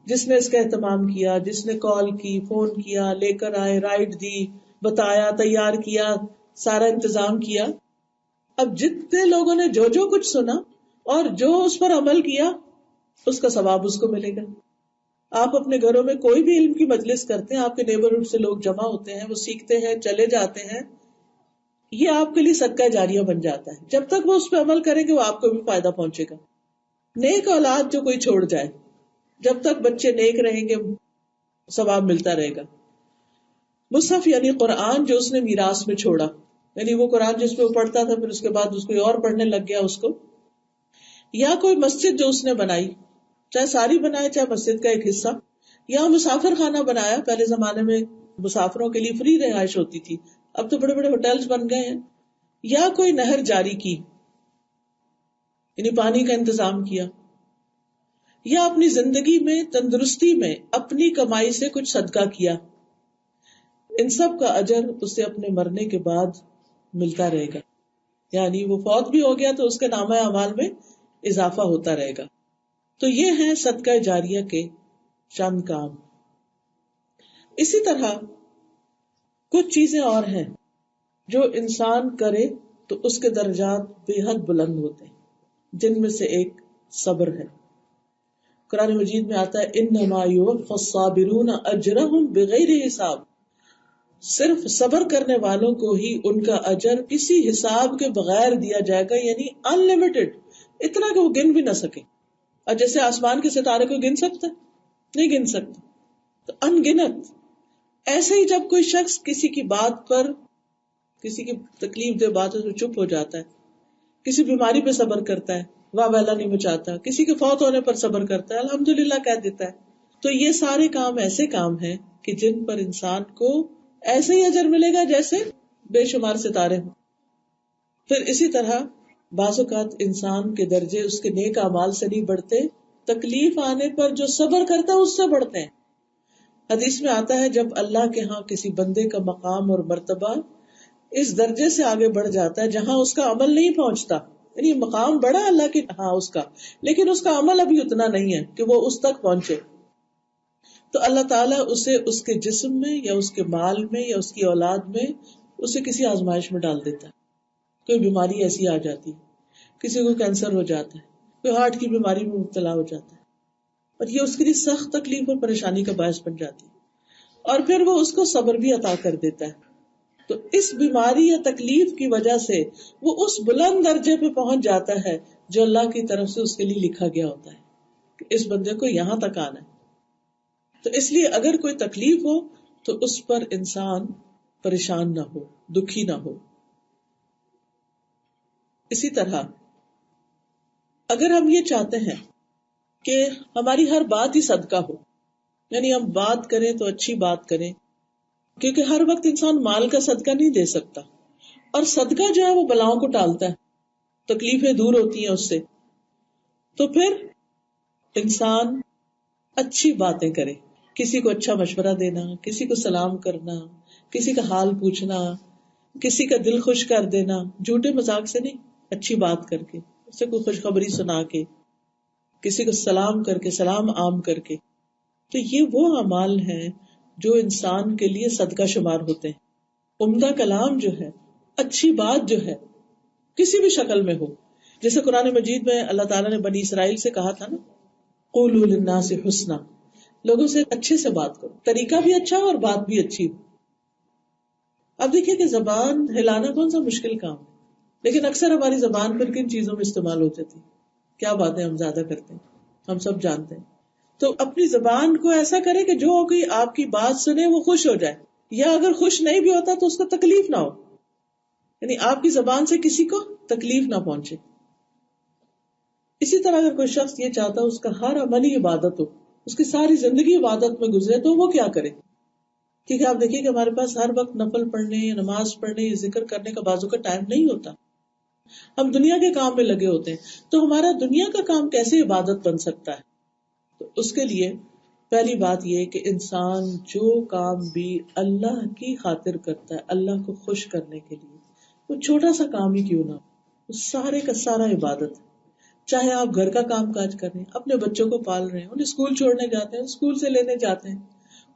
جس نے اس کا اہتمام کیا، جس نے کال کی، فون کیا، لے کر آئے، رائڈ دی، بتایا، تیار کیا، سارا انتظام کیا. اب جتنے لوگوں نے جو جو کچھ سنا اور جو اس پر عمل کیا اس کا ثواب اس کو ملے گا. آپ اپنے گھروں میں کوئی بھی علم کی مجلس کرتے ہیں، آپ کے نیبرہڈ سے لوگ جمع ہوتے ہیں، وہ سیکھتے ہیں، چلے جاتے ہیں، یہ آپ کے لیے صدقہ جاریہ بن جاتا ہے. جب تک وہ اس پہ عمل کریں گے وہ آپ کو بھی فائدہ پہنچے گا. نیک اولاد جو کوئی چھوڑ جائے، جب تک بچے نیک رہیں گے ثواب ملتا رہے گا. مصحف یعنی قرآن جو اس نے میراث میں چھوڑا، یعنی وہ قرآن جس پہ وہ پڑھتا تھا پھر اس کے بعد اس کو اور پڑھنے لگ گیا اس کو. یا کوئی مسجد جو اس نے بنائی، چاہے ساری بنائے چاہے مسجد کا ایک حصہ. یا مسافر خانہ بنایا، پہلے زمانے میں مسافروں کے لیے فری رہائش ہوتی تھی، اب تو بڑے بڑے ہوٹلز بن گئے ہیں. یا کوئی نہر جاری کی، یعنی پانی کا انتظام کیا. یا اپنی زندگی میں تندرستی میں اپنی کمائی سے کچھ صدقہ کیا. ان سب کا اجر اسے اپنے مرنے کے بعد ملتا رہے گا. یعنی وہ فوت بھی ہو گیا تو اس کے نامہ اعمال میں اضافہ ہوتا رہے گا. تو یہ ہیں صدقہ جاریہ کے چند کام. اسی طرح کچھ چیزیں اور ہیں جو انسان کرے تو اس کے درجات بے حد بلند ہوتے ہیں، جن میں سے ایک صبر ہے. قرآن مجید میں آتا ہے انما یوفی الصابرون اجرہم بغیر حساب. صرف صبر کرنے والوں کو ہی ان کا اجر کسی حساب کے بغیر دیا جائے گا، یعنی ان لمیٹڈ، اتنا کہ وہ گن بھی نہ سکے. اور جیسے آسمان کے ستارے کو گن سکتا نہیں گن سکتا، تو ان گنت. ایسے ہی جب کوئی شخص کسی کی بات پر، کسی کی تکلیف دہ باتوں سے چپ ہو جاتا ہے، کسی بیماری پہ صبر کرتا ہے، واہ ویلا نہیں مچاتا، کسی کے فوت ہونے پر صبر کرتا ہے، الحمدللہ کہہ دیتا ہے، تو یہ سارے کام ایسے کام ہیں کہ جن پر انسان کو ایسے ہی اجر ملے گا جیسے بے شمار ستارے ہوں. پھر اسی طرح بعض اوقات انسان کے درجے اس کے نیک اعمال سے نہیں بڑھتے، تکلیف آنے پر جو صبر کرتا ہے اس سے بڑھتے ہیں. حدیث میں آتا ہے جب اللہ کے ہاں کسی بندے کا مقام اور مرتبہ اس درجے سے آگے بڑھ جاتا ہے جہاں اس کا عمل نہیں پہنچتا، یعنی مقام بڑا اللہ کے ہاں اس کا، لیکن اس کا عمل ابھی اتنا نہیں ہے کہ وہ اس تک پہنچے، تو اللہ تعالیٰ اسے اس کے جسم میں یا اس کے مال میں یا اس کی اولاد میں اسے کسی آزمائش میں ڈال دیتا ہے. کوئی بیماری ایسی آ جاتی، کسی کو کینسر ہو جاتا ہے، کوئی ہارٹ کی بیماری میں مبتلا ہو جاتا ہے، اور یہ اس کے لیے سخت تکلیف اور پریشانی کا باعث بن جاتی ہے، اور پھر وہ اس کو صبر بھی عطا کر دیتا ہے. تو اس بیماری یا تکلیف کی وجہ سے وہ اس بلند درجے پہ پہنچ جاتا ہے جو اللہ کی طرف سے اس کے لیے لکھا گیا ہوتا ہے کہ اس بندے کو یہاں تک آنا ہے. تو اس لیے اگر کوئی تکلیف ہو تو اس پر انسان پریشان نہ ہو، دکھی نہ ہو. اسی طرح اگر ہم یہ چاہتے ہیں کہ ہماری ہر بات ہی صدقہ ہو، یعنی ہم بات کریں تو اچھی بات کریں، کیونکہ ہر وقت انسان مال کا صدقہ نہیں دے سکتا، اور صدقہ جو ہے وہ بلاؤں کو ٹالتا ہے، تکلیفیں دور ہوتی ہیں اس سے. تو پھر انسان اچھی باتیں کرے، کسی کو اچھا مشورہ دینا، کسی کو سلام کرنا، کسی کا حال پوچھنا، کسی کا دل خوش کر دینا، جھوٹے مذاق سے نہیں، اچھی بات کر کے، اسے کوئی خوشخبری سنا کے، کسی کو سلام کر کے، سلام عام کر کے. تو یہ وہ اعمال ہیں جو انسان کے لیے صدقہ شمار ہوتے ہیں. عمدہ کلام جو ہے، اچھی بات جو ہے، کسی بھی شکل میں ہو، جیسے قرآن مجید میں اللہ تعالیٰ نے بنی اسرائیل سے کہا تھا نا، قولوا للناس حسنا، لوگوں سے اچھے سے بات کرو، طریقہ بھی اچھا ہو اور بات بھی اچھی ہو. اب دیکھیے کہ زبان ہلانا کون سا مشکل کام ہے، لیکن اکثر ہماری زبان پر کن چیزوں میں استعمال ہو جاتی، کیا باتیں ہم زیادہ کرتے ہیں، ہم سب جانتے ہیں. تو اپنی زبان کو ایسا کرے کہ جو کوئی آپ کی بات سنے وہ خوش ہو جائے، یا اگر خوش نہیں بھی ہوتا تو اس کو تکلیف نہ ہو، یعنی آپ کی زبان سے کسی کو تکلیف نہ پہنچے. اسی طرح اگر کوئی شخص یہ چاہتا ہے اس کا ہر عمل ہی عبادت ہو، اس کی ساری زندگی عبادت میں گزرے، تو وہ کیا کرے؟ کیونکہ آپ دیکھیے کہ ہمارے پاس ہر وقت نفل پڑھنے یا نماز پڑھنے یا ذکر کرنے کا بازو کا ٹائم نہیں ہوتا، ہم دنیا کے کام میں لگے ہوتے ہیں. تو ہمارا دنیا کا کام کیسے عبادت بن سکتا ہے؟ تو اس کے لیے پہلی بات یہ کہ انسان جو کام بھی اللہ کی خاطر کرتا ہے، اللہ کو خوش کرنے کے لیے، وہ چھوٹا سا کام ہی کیوں نہ ہو، وہ سارے کا سارا عبادت ہے. چاہے آپ گھر کا کام کاج کر رہے ہیں، اپنے بچوں کو پال رہے ہیں، انہیں اسکول چھوڑنے جاتے ہیں، اسکول سے لینے جاتے ہیں،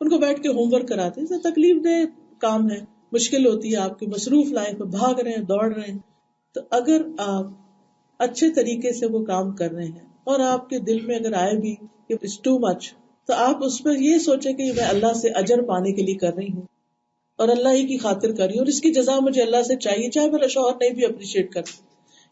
ان کو بیٹھ کے ہوم ورک کراتے ہیں، تکلیف دہ کام ہے، مشکل ہوتی ہے، آپ کی مصروف لائف میں بھاگ رہے ہیں، دوڑ رہے ہیں. تو اگر آپ اچھے طریقے سے وہ کام کر رہے ہیں اور آپ کے دل میں اگر آئے بھی کہ اٹس ٹو مچ، تو آپ اس پر یہ سوچیں کہ میں اللہ سے اجر پانے کے لیے کر رہی ہوں اور اللہ ہی کی خاطر کر رہی ہوں، اور اس کی جزا مجھے اللہ سے چاہیے، چاہے میرا شوہر نہیں بھی اپریشیٹ کرتا.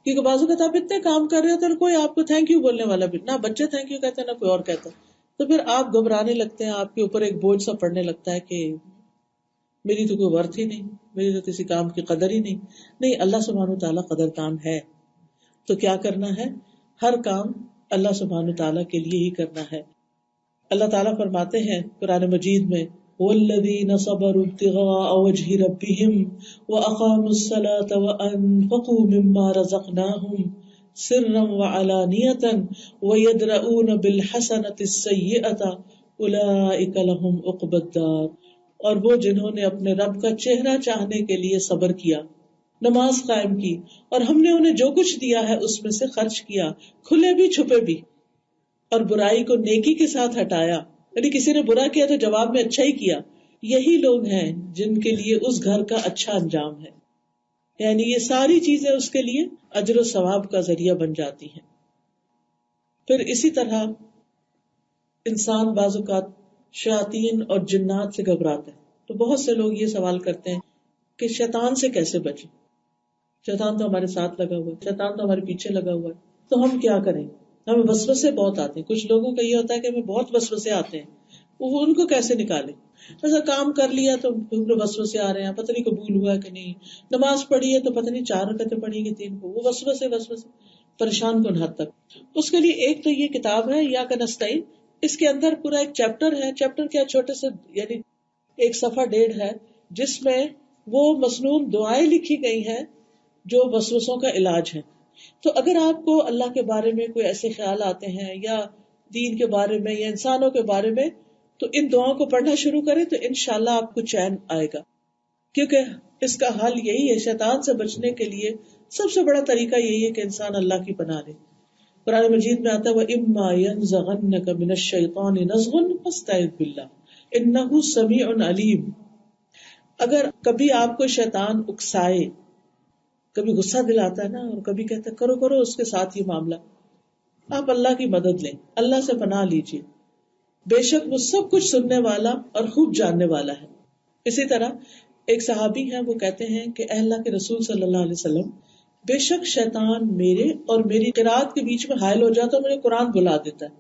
کیونکہ بعض اوقات آپ اتنے کام کر رہے ہوتے ہیں، کوئی آپ کو تھینک یو بولنے والا بھی نہ، بچے تھینک یو کہتے ہیں نہ کوئی اور کہتا ہے، تو پھر آپ گھبرانے لگتے ہیں، آپ کے اوپر ایک بوجھ سا پڑنے لگتا ہے کہ میری تو کوئی ورتھ ہی نہیں، میری تو کسی کام کی قدر ہی نہیں. نہیں، اللہ سبحانہ تعالیٰ قدردان ہے. تو کیا کرنا ہے؟ ہر کام اللہ سبحانہ تعالیٰ کے لیے ہی کرنا ہے. اللہ تعالیٰ فرماتے ہیں قرآن مجید میں، وَالَّذِينَ صَبَرُوا ابْتِغَاءَ وَجْهِ رَبِّهِمْ وَأَقَامُوا الصَّلَاةَ وَأَنفَقُوا مِمَّا رَزَقْنَاهُمْ سِرًّا وَعَلَانِيَةً وَيَدْرَؤُونَ بِالْحَسَنَةِ السَّيِّئَةَ أُولَئِكَ لَهُمْ عُقْبَى الدَّارِ. اور وہ جنہوں نے اپنے رب کا چہرہ چاہنے کے لیے صبر کیا، نماز قائم کی، اور ہم نے انہیں جو کچھ دیا ہے اس میں سے خرچ کیا، کھلے بھی چھپے بھی، اور برائی کو نیکی کے ساتھ ہٹایا، یعنی کسی نے برا کیا تو جواب میں اچھا ہی کیا، یہی لوگ ہیں جن کے لیے اس گھر کا اچھا انجام ہے. یعنی یہ ساری چیزیں اس کے لیے اجر و ثواب کا ذریعہ بن جاتی ہیں. پھر اسی طرح انسان بعض اوقات شیاطین اور جنات سے گھبراتا ہے. تو بہت سے لوگ یہ سوال کرتے ہیں کہ شیطان سے کیسے بچیں؟ شیطان تو ہمارے ساتھ لگا ہوا ہے، شیطان تو ہمارے پیچھے لگا ہوا ہے، تو ہم کیا کریں؟ ہمیں وسوسے بہت آتے ہیں. کچھ لوگوں کا یہ ہوتا ہے کہ ہمیں بہت وسوسے آتے ہیں، وہ ان کو کیسے نکالیں؟ ایسا کام کر لیا تو وسوسے آ رہے ہیں، پتہ نہیں قبول ہوا کہ نہیں، نماز پڑھی ہے تو پتہ نہیں 4 رکعتیں پڑھی کہ 3 کو، وہ وسوسے پریشان کن حد تک. اس کے لیے ایک تو یہ کتاب ہے یا کا نستعین، اس کے اندر پورا ایک چیپٹر ہے، چیپٹر کیا چھوٹے سے یعنی 1 صفحہ 1.5 ہے، جس میں وہ مسنون دعائیں لکھی گئی ہیں جو وسوسوں کا علاج ہے. تو اگر آپ کو اللہ کے بارے میں کوئی ایسے خیال آتے ہیں یا دین کے بارے میں یا انسانوں کے بارے میں، تو ان دعاؤں کو پڑھنا شروع کریں تو انشاءاللہ آپ کو چین آئے گا. کیونکہ اس کا حل یہی ہے، شیطان سے بچنے کے لیے سب سے بڑا طریقہ یہی ہے کہ انسان اللہ کی پناہ لے. قرآن مجید میں آتا ہے وَإِمَّا يَنزَغَنَّكَ مِنَ الشَّيْطَانِ نَزْغٌ فَاسْتَعِذْ بِاللَّهِ إِنَّهُ سَمِيعٌ عَلِيمٌ. اگر کبھی آپ کو شیطان اکسائے، کبھی غصہ دلاتا ہے نا، اور کبھی کہتا ہے کرو کرو اس کے ساتھ یہ معاملہ، آپ اللہ کی مدد لیں، اللہ سے پناہ لیجیے، بے شک وہ سب کچھ سننے والا اور خوب جاننے والا ہے. اسی طرح ایک صحابی ہیں، وہ کہتے ہیں کہ اے اللہ کے رسول صلی اللہ علیہ وسلم، بے شک شیطان میرے اور میری قرات کے بیچ میں حائل ہو جاتا ہے، مجھے قرآن بلا دیتا ہے،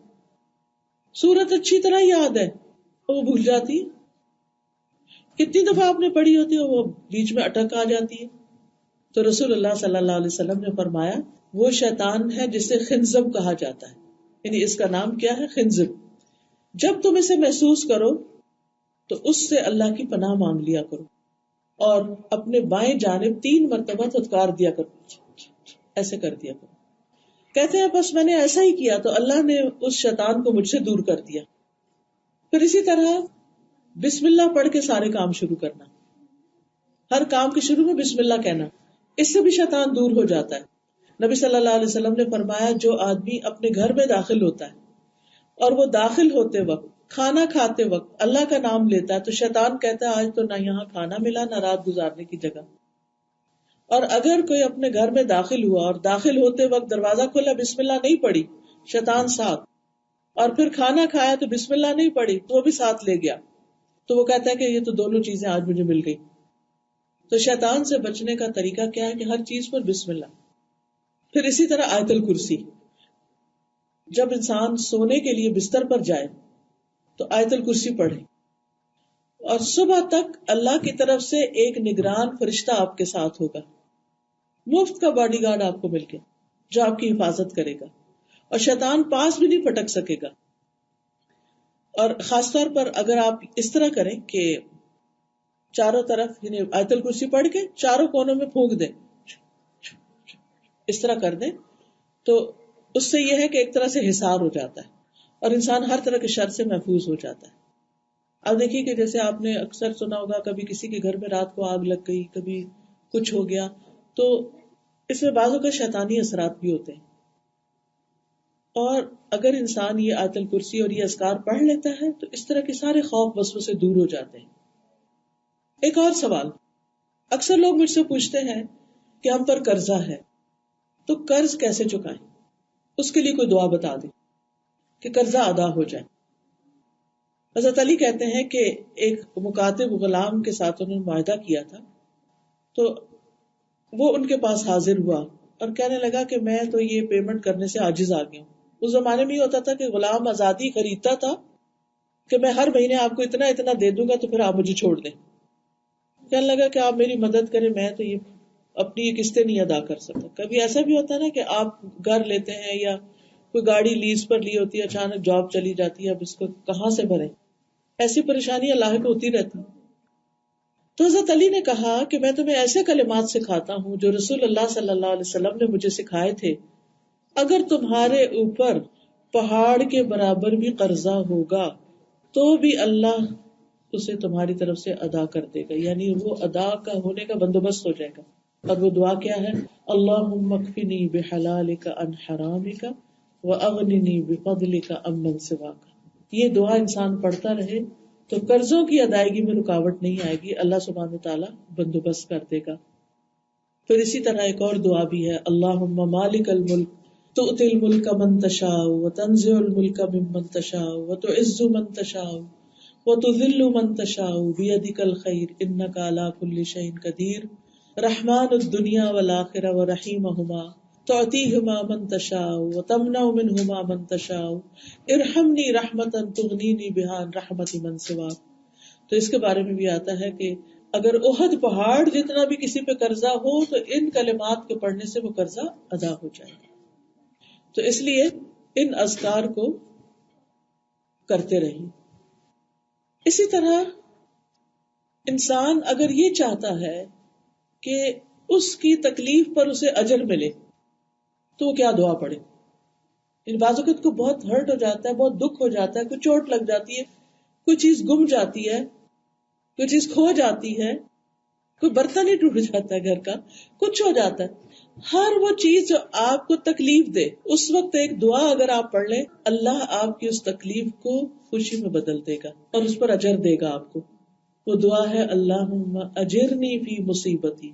سورت اچھی طرح یاد ہے وہ بھول جاتی ہے، کتنی دفعہ آپ نے پڑھی ہوتی ہے وہ بیچ میں اٹک آ جاتی ہے. تو رسول اللہ صلی اللہ علیہ وسلم نے فرمایا وہ شیطان ہے جسے خنزب کہا جاتا ہے، یعنی اس کا نام کیا ہے؟ خنزب. جب تم اسے محسوس کرو تو اس سے اللہ کی پناہ مانگ لیا کرو اور اپنے بائیں جانب 3 مرتبہ تھتکار دیا کرو، ایسے کر دیا کرو. کہتے ہیں بس میں نے ایسا ہی کیا تو اللہ نے اس شیطان کو مجھ سے دور کر دیا. پھر اسی طرح بسم اللہ پڑھ کے سارے کام شروع کرنا، ہر کام کے شروع میں بسم اللہ کہنا، اس سے بھی شیطان دور ہو جاتا ہے. نبی صلی اللہ علیہ وسلم نے فرمایا جو آدمی اپنے گھر میں داخل ہوتا ہے اور وہ داخل ہوتے وقت، کھانا کھاتے وقت اللہ کا نام لیتا ہے تو شیطان کہتا ہے آج تو نہ یہاں کھانا ملا نہ رات گزارنے کی جگہ. اور اگر کوئی اپنے گھر میں داخل ہوا اور داخل ہوتے وقت دروازہ کھولا بسم اللہ نہیں پڑی، شیطان ساتھ، اور پھر کھانا کھایا تو بسم اللہ نہیں پڑی تو وہ بھی ساتھ لے گیا، تو وہ کہتا ہے کہ یہ تو دونوں چیزیں آج مجھے مل گئی. تو شیطان سے بچنے کا طریقہ کیا ہے کہ ہر چیز پر بسم اللہ. پھر اسی طرح آیت الکرسی، جب انسان سونے کے لیے بستر پر جائے تو آیت الکرسی پڑھے، اور صبح تک اللہ کی طرف سے ایک نگران فرشتہ آپ کے ساتھ ہوگا، مفت کا باڈی گارڈ آپ کو مل کے جو آپ کی حفاظت کرے گا، اور شیطان پاس بھی نہیں پھٹک سکے گا. اور خاص طور پر اگر آپ اس طرح کریں کہ چاروں طرف یعنی آیت الکرسی پڑھ کے چاروں کونوں میں پھونک دیں، اس طرح کر دیں، تو اس سے یہ ہے کہ ایک طرح سے حصار ہو جاتا ہے اور انسان ہر طرح کے شر سے محفوظ ہو جاتا ہے. اب دیکھیے کہ جیسے آپ نے اکثر سنا ہوگا کبھی کسی کے گھر میں رات کو آگ لگ گئی، کبھی کچھ ہو گیا، تو اس میں بعضوں کا شیطانی اثرات بھی ہوتے ہیں. اور اگر انسان یہ آیت الکرسی اور یہ اذکار پڑھ لیتا ہے تو اس طرح کے سارے خوف وسوسے دور ہو جاتے ہیں. ایک اور سوال، اکثر لوگ مجھ سے پوچھتے ہیں کہ ہم پر قرضہ ہے تو قرض کیسے چکائیں، اس کے لیے کوئی دعا بتا دیں کہ قرضہ ادا ہو جائے. حضرت علی کہتے ہیں کہ ایک مکاتب غلام کے ساتھ انہوں نے معاہدہ کیا تھا، تو وہ ان کے پاس حاضر ہوا اور کہنے لگا کہ میں تو یہ پیمنٹ کرنے سے عاجز آ گیا ہوں. اس زمانے میں یہ ہوتا تھا کہ غلام آزادی خریدتا تھا کہ میں ہر مہینے آپ کو اتنا اتنا دے دوں گا تو پھر آپ مجھے چھوڑ دیں. کہنے لگا کہ آپ میری مدد کریں، میں تو یہ اپنی یہ قسطیں نہیں ادا کر سکتا. کبھی ایسا بھی ہوتا ہے نا کہ آپ گھر لیتے ہیں یا کوئی گاڑی لیز پر لی ہوتی ہے، اچانک جاب چلی جاتی ہے، اب اس کو کہاں سے بھریں، ایسی پریشانیاں لاحق ہوتی رہتی. تو حضرت علی نے کہا کہ میں تمہیں ایسے کلمات سکھاتا ہوں جو رسول اللہ صلی اللہ علیہ وسلم نے مجھے سکھائے تھے، اگر تمہارے اوپر پہاڑ کے برابر بھی قرضہ ہوگا تو بھی اللہ اسے تمہاری طرف سے ادا کر دے گا، یعنی وہ ادا کا ہونے کا بندوبست ہو جائے گا. اور وہ دعا کیا ہے؟ اللہم اکفنی بحلالک عن حرامک واغننی بفضلک عمن سواک. یہ دعا انسان پڑھتا رہے تو قرضوں کی ادائیگی میں رکاوٹ نہیں آئے گی، اللہ سبحانہ وتعالی بندوبست کر دے گا. پھر اسی طرح ایک اور دعا بھی ہے، اللہم مالک الملک تؤتی الملک من تشاء وتنزع الملک ممن تشاء وتعز من تشاء وتذل من تشاء بیدک الخیر انک علی کل شیء قدیر رحمان الدنیا والآخرہ ورحیمہما تعطیہما من تشاء وتمنع منہما من تشاء ارحمنی رحمتا تغنینی بہا عن رحمت من سواک. تو اس کے بارے میں بھی آتا ہے کہ اگر احد پہاڑ جتنا بھی کسی پہ قرضہ ہو تو ان کلمات کے پڑھنے سے وہ قرضہ ادا ہو جائے گا. تو اس لیے ان اذکار کو کرتے رہیں. اسی طرح انسان اگر یہ چاہتا ہے کہ اس کی تکلیف پر اسے اجر ملے تو وہ کیا دعا پڑھے. ان بعض اوقات کو بہت ہرٹ ہو جاتا ہے، بہت دکھ ہو جاتا ہے، کوئی چوٹ لگ جاتی ہے، کوئی چیز گم جاتی ہے، کوئی چیز کھو جاتی ہے، کوئی برتن ہی ٹوٹ جاتا ہے گھر کا، کچھ ہو جاتا ہے. ہر وہ چیز جو آپ کو تکلیف دے اس وقت ایک دعا اگر آپ پڑھ لیں، اللہ آپ کی اس تکلیف کو خوشی میں بدل دے گا اور اس پر اجر دے گا آپ کو. وہ دعا ہے اللہم اجرنی فی مصیبتی،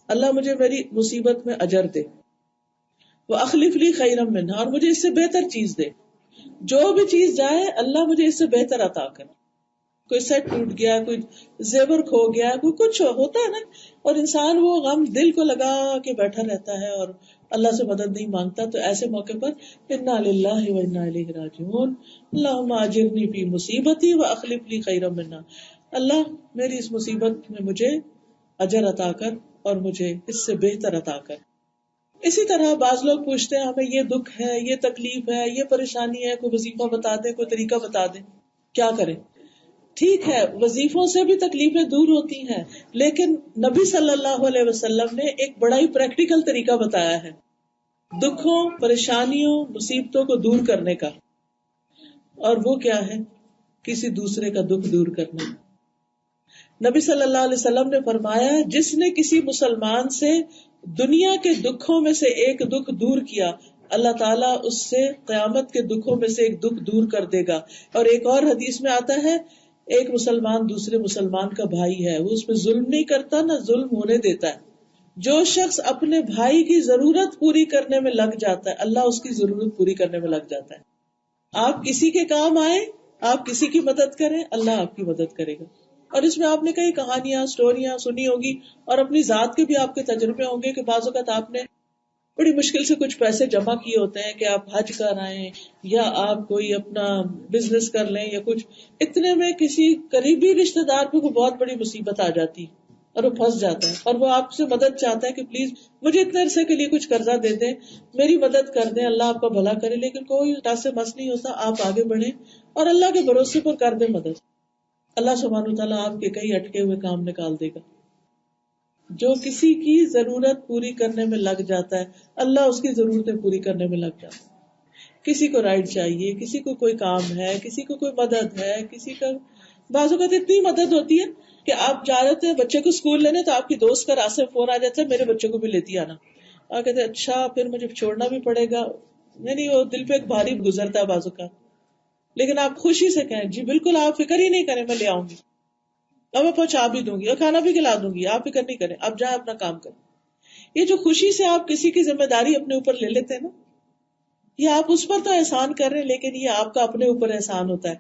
اللہ مجھے میری مصیبت میں اجر دے، واخلف لی خیرا منہا، اور مجھے اس سے بہتر چیز دے. جو بھی چیز جائے اللہ مجھے اس سے بہتر عطا کر. کوئی سیٹ ٹوٹ گیا، کوئی زیور کھو گیا، کوئی کچھ ہوتا ہے نا، اور انسان وہ غم دل کو لگا کے بیٹھا رہتا ہے اور اللہ سے مدد نہیں مانگتا. تو ایسے موقع پر انا للہ و انا الیہ راجعون، اللہم اجرنی فی مصیبتی واخلف لی خیرا منہا، اللہ میری اس مصیبت میں مجھے اجر عطا کر اور مجھے اس سے بہتر عطا کر. اسی طرح بعض لوگ پوچھتے ہیں ہمیں یہ دکھ ہے، یہ تکلیف ہے، یہ پریشانی ہے، کوئی وظیفہ بتا دیں، کوئی طریقہ بتا دیں، کیا کریں. ٹھیک ہے، وظیفوں سے بھی تکلیفیں دور ہوتی ہیں، لیکن نبی صلی اللہ علیہ وسلم نے ایک بڑا ہی پریکٹیکل طریقہ بتایا ہے دکھوں، پریشانیوں، مصیبتوں کو دور کرنے کا. اور وہ کیا ہے؟ کسی دوسرے کا دکھ دور کرنا. نبی صلی اللہ علیہ وسلم نے فرمایا جس نے کسی مسلمان سے دنیا کے دکھوں میں سے ایک دکھ دور کیا، اللہ تعالیٰ اس سے قیامت کے دکھوں میں سے ایک دکھ دور کر دے گا. اور ایک اور حدیث میں آتا ہے ایک مسلمان دوسرے مسلمان کا بھائی ہے، وہ اس میں ظلم نہیں کرتا، نہ ظلم ہونے دیتا ہے. جو شخص اپنے بھائی کی ضرورت پوری کرنے میں لگ جاتا ہے اللہ اس کی ضرورت پوری کرنے میں لگ جاتا ہے. آپ کسی کے کام آئے، آپ کسی کی مدد کریں، اللہ آپ کی مدد کرے گا. اور اس میں آپ نے کئی کہانیاں، سٹوریاں سنی ہوگی، اور اپنی ذات کے بھی آپ کے تجربے ہوں گے کہ بعض اوقات آپ نے بڑی مشکل سے کچھ پیسے جمع کیے ہوتے ہیں کہ آپ حج کر آئیں یا آپ کوئی اپنا بزنس کر لیں یا کچھ، اتنے میں کسی قریبی رشتے دار پہ کوئی بہت بڑی مصیبت آ جاتی اور وہ پھنس جاتا ہے اور وہ آپ سے مدد چاہتا ہے کہ پلیز مجھے اتنے عرصے کے لیے کچھ قرضہ دے دیں، میری مدد کر دیں، اللہ آپ کا بھلا کرے. لیکن کوئی ٹاس سے مس نہیں ہوتا، آپ آگے بڑھیں اور اللہ کے بھروسے پر کر دیں مدد. اللہ سبحانہ وتعالیٰ آپ کے کئی اٹکے ہوئے کام نکال دے گا. جو کسی کی ضرورت پوری کرنے میں لگ جاتا ہے اللہ اس کی ضرورتیں پوری کرنے میں لگ جاتا ہے. کسی کو رائڈ چاہیے، کسی کو کوئی کام ہے، کسی کو کوئی مدد ہے، کسی کا بعض اوقات اتنی مدد ہوتی ہے کہ آپ جا رہے تھے بچے کو اسکول لینے تو آپ کی دوست کا راستے میں فون آ جاتا ہے میرے بچے کو بھی لیتی آنا. اور کہتے اچھا پھر مجھے چھوڑنا بھی پڑے گا، نہیں وہ دل پہ ایک بھاری گزرتا ہے بعض اوقات. لیکن آپ خوشی سے کہیں جی بالکل آپ فکر ہی نہیں کریں، میں لے آؤں گی، اب میں پہنچا بھی دوں گی اور کھانا بھی کھلا دوں گی، آپ فکر نہیں کریں، آپ جائیں اپنا کام کریں. یہ جو خوشی سے آپ کسی کی ذمہ داری اپنے اوپر لے لیتے ہیں نا، یہ آپ اس پر تو احسان کر رہے ہیں لیکن یہ آپ کا اپنے اوپر احسان ہوتا ہے.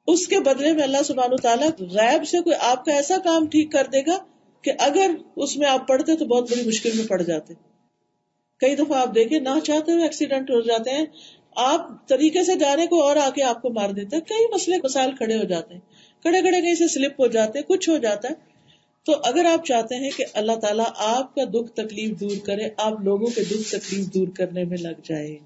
اس کے بدلے میں اللہ سبحانہ وتعالیٰ غیب سے کوئی آپ کا ایسا کام ٹھیک کر دے گا کہ اگر اس میں آپ پڑتے تو بہت بڑی مشکل میں پڑ جاتے. کئی دفعہ آپ دیکھیں نہ چاہتے ہوئے ایکسیڈنٹ ہو جاتے ہیں، آپ طریقے سے جانے کو اور آ کے آپ کو مار دیتا ہے، کئی مسائل کھڑے ہو جاتے ہیں، کھڑے کہیں سے سلپ ہو جاتے ہیں، کچھ ہو جاتا ہے. تو اگر آپ چاہتے ہیں کہ اللہ تعالیٰ آپ کا دکھ تکلیف دور کرے، آپ لوگوں کے دکھ تکلیف دور کرنے میں لگ جائے.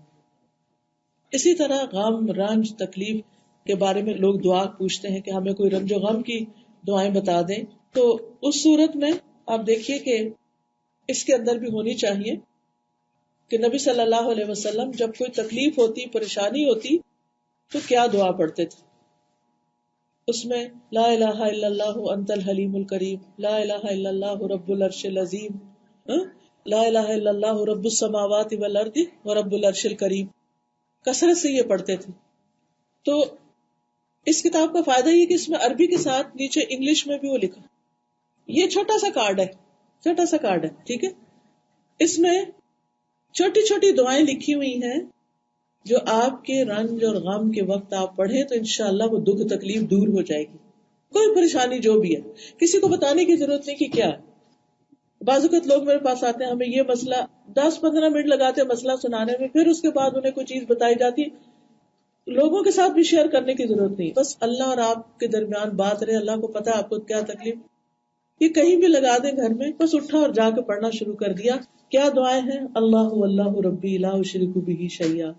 اسی طرح غم رنج تکلیف کے بارے میں لوگ دعا پوچھتے ہیں کہ ہمیں کوئی رنج و غم کی دعائیں بتا دیں. تو اس صورت میں آپ دیکھیے کہ اس کے اندر بھی ہونی چاہیے کہ نبی صلی اللہ علیہ وسلم جب کوئی تکلیف ہوتی، پریشانی ہوتی تو کیا دعا پڑھتے تھے. اس میں لا الہ الا اللہ انت الحلیم الکریم، لا الہ الا اللہ رب العرش العظیم، لا الہ الا اللہ رب السماوات والارض ورب العرش الکریم، کثرت سے یہ پڑھتے تھے. تو اس کتاب کا فائدہ یہ کہ اس میں عربی کے ساتھ نیچے انگلش میں بھی وہ لکھا. یہ چھوٹا سا کارڈ ہے، ٹھیک ہے. اس میں چھوٹی چھوٹی دعائیں لکھی ہوئی ہیں جو آپ کے رنج اور غم کے وقت آپ پڑھیں تو انشاءاللہ وہ دکھ تکلیف دور ہو جائے گی. کوئی پریشانی جو بھی ہے کسی کو بتانے کی ضرورت نہیں کہ کیا ہے. بعض اوقات لوگ میرے پاس آتے ہیں، ہمیں یہ مسئلہ 10-15 منٹ لگاتے ہیں مسئلہ سنانے میں، پھر اس کے بعد انہیں کوئی چیز بتائی جاتی ہے. لوگوں کے ساتھ بھی شیئر کرنے کی ضرورت نہیں، بس اللہ اور آپ کے درمیان بات رہے، اللہ کو پتا آپ کو کیا تکلیف. یہ کہیں بھی لگا دیں گھر میں، بس اٹھا اور جا کے پڑھنا شروع کر دیا. کیا دعائیں ہیں؟ اللہ ربی لا اشرک بہ شیئا،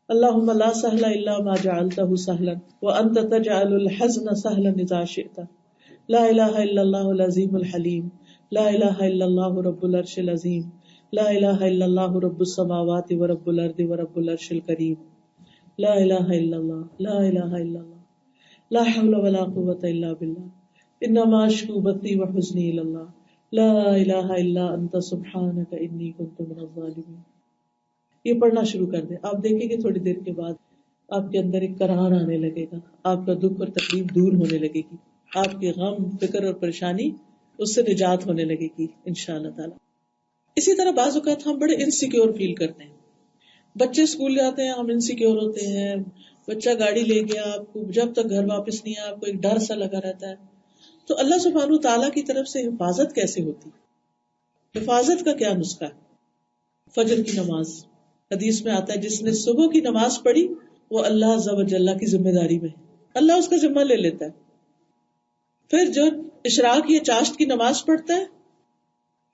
اللہم لا سہل الا ما جعلتہ سہلا وانت تجعل الحزن سہلا اذا شئت، لا الہ الا اللہ العظیم الحلیم، لا الہ الا اللہ رب العرش العظیم، لا الہ الا اللہ رب السماوات ورب الارض ورب العرش الکریم، لا الہ الا اللہ، لا الہ الا اللہ، لا حول ولا قوة الا باللہ، انما اشکو بثی وحزنی الی اللہ، لا الہ الا انت سبحانک انی کنت من الظالمین۔ یہ پڑھنا شروع کر دیں، آپ دیکھیں گے تھوڑی دیر کے بعد آپ کے اندر ایک قرار آنے لگے گا، آپ کا دکھ اور تکلیف دور ہونے لگے گی، آپ کی غم، فکر اور پریشانی اس سے نجات ہونے لگے گی انشاءاللہ تعالی۔ اسی طرح بعض اوقات ہم بڑے انسیکیور فیل کرتے ہیں، بچے اسکول جاتے ہیں ہم انسیکیور ہوتے ہیں، بچہ گاڑی لے گیا آپ کو، جب تک گھر واپس نہیں آیا آپ کو ایک ڈر سا لگا رہتا ہے۔ تو اللہ سبحانہ تعالیٰ کی طرف سے حفاظت کیسے ہوتی؟ حفاظت کا کیا نسخہ ہے؟ فجر کی نماز، حدیث میں آتا ہے جس نے صبح کی نماز پڑھی وہ اللہ عز و جل کی ذمہ داری میں ہے، اللہ اس کا ذمہ لے لیتا ہے۔ پھر جو اشراق یا چاشت کی نماز پڑھتا ہے،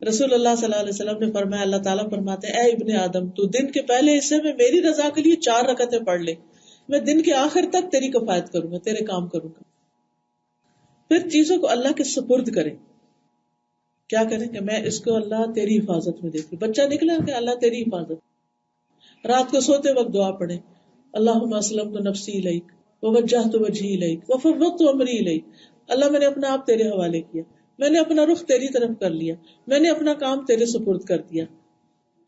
رسول اللہ صلی اللہ علیہ وسلم نے فرمایا، اللہ تعالیٰ فرماتے ہیں اے ابن آدم تو دن کے پہلے حصے میں میری رضا کے لیے 4 رکعتیں پڑھ لے، میں دن کے آخر تک تیری کفایت کروں گا، تیرے کام کروں گا۔ پھر چیزوں کو اللہ کے سپرد کریں، کیا کریں کہ میں اس کو اللہ تیری حفاظت میں دیتی، بچہ نکلا کہ اللہ تیری حفاظت۔ رات کو سوتے وقت دعا پڑھیں، اللہم اسلمت نفسی الیک ووجہت وجہی الیک وفوضت امری الیک، اللہ میں نے اپنا آپ تیرے حوالے کیا، میں نے اپنا رخ تیری طرف کر لیا، میں نے اپنا کام تیرے سپرد کر دیا۔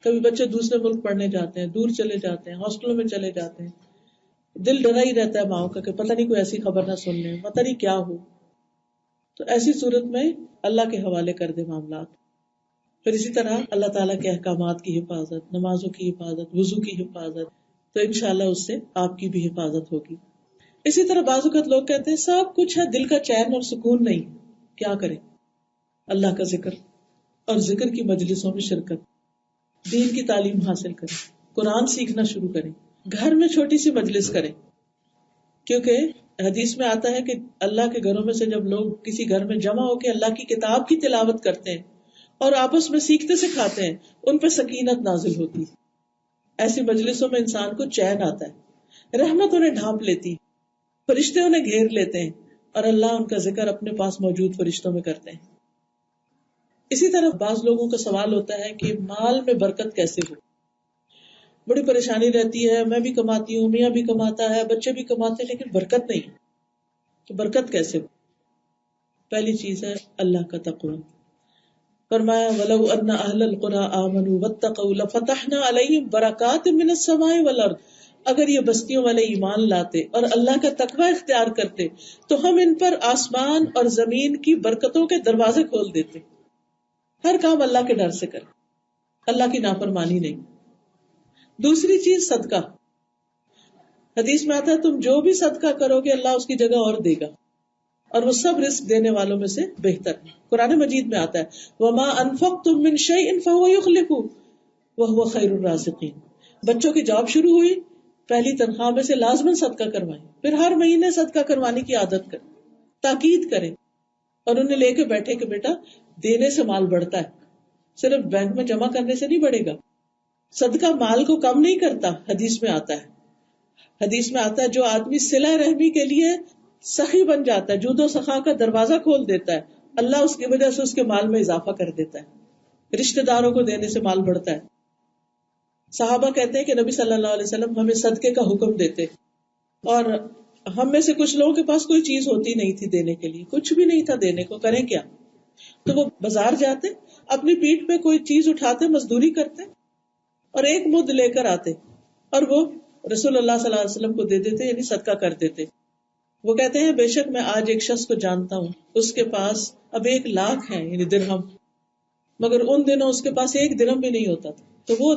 کبھی بچے دوسرے ملک پڑھنے جاتے ہیں، دور چلے جاتے ہیں، ہاسٹلوں میں چلے جاتے ہیں، دل ڈرا ہی رہتا ہے ماؤں کا کہ پتہ نہیں کوئی ایسی خبر نہ سن لیں، پتہ نہیں کیا ہو۔ تو ایسی صورت میں اللہ کے حوالے کر دے معاملات۔ پھر اسی طرح اللہ تعالیٰ کے احکامات کی حفاظت، نمازوں کی حفاظت، وضو کی حفاظت، تو انشاءاللہ اس سے آپ کی بھی حفاظت ہوگی۔ اسی طرح بعض اوقات لوگ کہتے ہیں سب کچھ ہے، دل کا چین اور سکون نہیں، کیا کریں؟ اللہ کا ذکر اور ذکر کی مجلسوں میں شرکت، دین کی تعلیم حاصل کریں، قرآن سیکھنا شروع کریں، گھر میں چھوٹی سی مجلس کریں، کیونکہ حدیث میں آتا ہے کہ اللہ کے گھروں میں سے جب لوگ کسی گھر میں جمع ہو کے اللہ کی کتاب کی تلاوت کرتے ہیں اور آپس میں سیکھتے سکھاتے ہیں، ان پہ سکینت نازل ہوتی ہے۔ ایسی مجلسوں میں انسان کو چین آتا ہے، رحمت انہیں ڈھانپ لیتی، فرشتے انہیں گھیر لیتے ہیں اور اللہ ان کا ذکر اپنے پاس موجود فرشتوں میں کرتے ہیں۔ اسی طرح بعض لوگوں کا سوال ہوتا ہے کہ مال میں برکت کیسے ہو؟ بڑی پریشانی رہتی ہے، میں بھی کماتی ہوں، میاں بھی کماتا ہے، بچے بھی کماتے ہیں، لیکن برکت نہیں، تو برکت کیسے ہو؟ پہلی چیز ہے اللہ کا تقوی۔ فرمایا وَلَوْ أَنَّ أَهْلَ الْقُرَىٰ آمَنُوا وَاتَّقَوْا لَفَتَحْنَا عَلَيْهِمْ بَرَكَاتٍ مِّنَ السَّمَاءِ وَالْأَرْضِ، اگر یہ بستیوں والے ایمان لاتے اور اللہ کا تقوی اختیار کرتے تو ہم ان پر آسمان اور زمین کی برکتوں کے دروازے کھول دیتے۔ ہر کام اللہ کے ڈر سے کر، اللہ کی نافرمانی نہیں۔ دوسری چیز صدقہ، حدیث میں آتا ہے تم جو بھی صدقہ کرو گے اللہ اس کی جگہ اور دے گا، اور وہ سب رزق دینے والوں میں سے بہتر ہے۔ قرآن مجید میں آتا ہے وَمَا أَنفَقْتُم مِّن شَيْءٍ فَهُوَ يُخْلِفُهُ وَهُوَ خَيْرُ الرَّازِقِينَ۔ بچوں کی جاب شروع ہوئی، پہلی تنخواہ میں سے لازماً صدقہ کروائیں، پھر ہر مہینے صدقہ کروانے کی عادت کریں، تاکید کریں اور انہیں لے کے بیٹھے کہ بیٹا دینے سے مال بڑھتا ہے، صرف بینک میں جمع کرنے سے نہیں بڑھے گا۔ صدقہ مال کو کم نہیں کرتا، حدیث میں آتا ہے، حدیث میں آتا ہے جو آدمی صلہ رحمی کے لیے سخی بن جاتا ہے، جود و سخا کا دروازہ کھول دیتا ہے، اللہ اس کی وجہ سے اس کے مال میں اضافہ کر دیتا ہے، رشتہ داروں کو دینے سے مال بڑھتا ہے۔ صحابہ کہتے ہیں کہ نبی صلی اللہ علیہ وسلم ہمیں صدقے کا حکم دیتے، اور ہم میں سے کچھ لوگوں کے پاس کوئی چیز ہوتی نہیں تھی دینے کے لیے، کچھ بھی نہیں تھا دینے کو، کریں کیا؟ تو وہ بازار جاتے، اپنی پیٹھ پہ کوئی چیز اٹھاتے، مزدوری کرتے اور ایک مد لے کر آتے اور وہ رسول اللہ صلی اللہ علیہ وسلم کو دے دیتے، یعنی صدقہ کر دیتے۔ وہ کہتے ہیں بے شک میں آج ایک شخص کو جانتا ہوں، اس کے پاس اب 1,00,000 ہے، یعنی درہم، مگر ان دنوں اس کے پاس 1 درہم بھی نہیں ہوتا تھا، تو وہ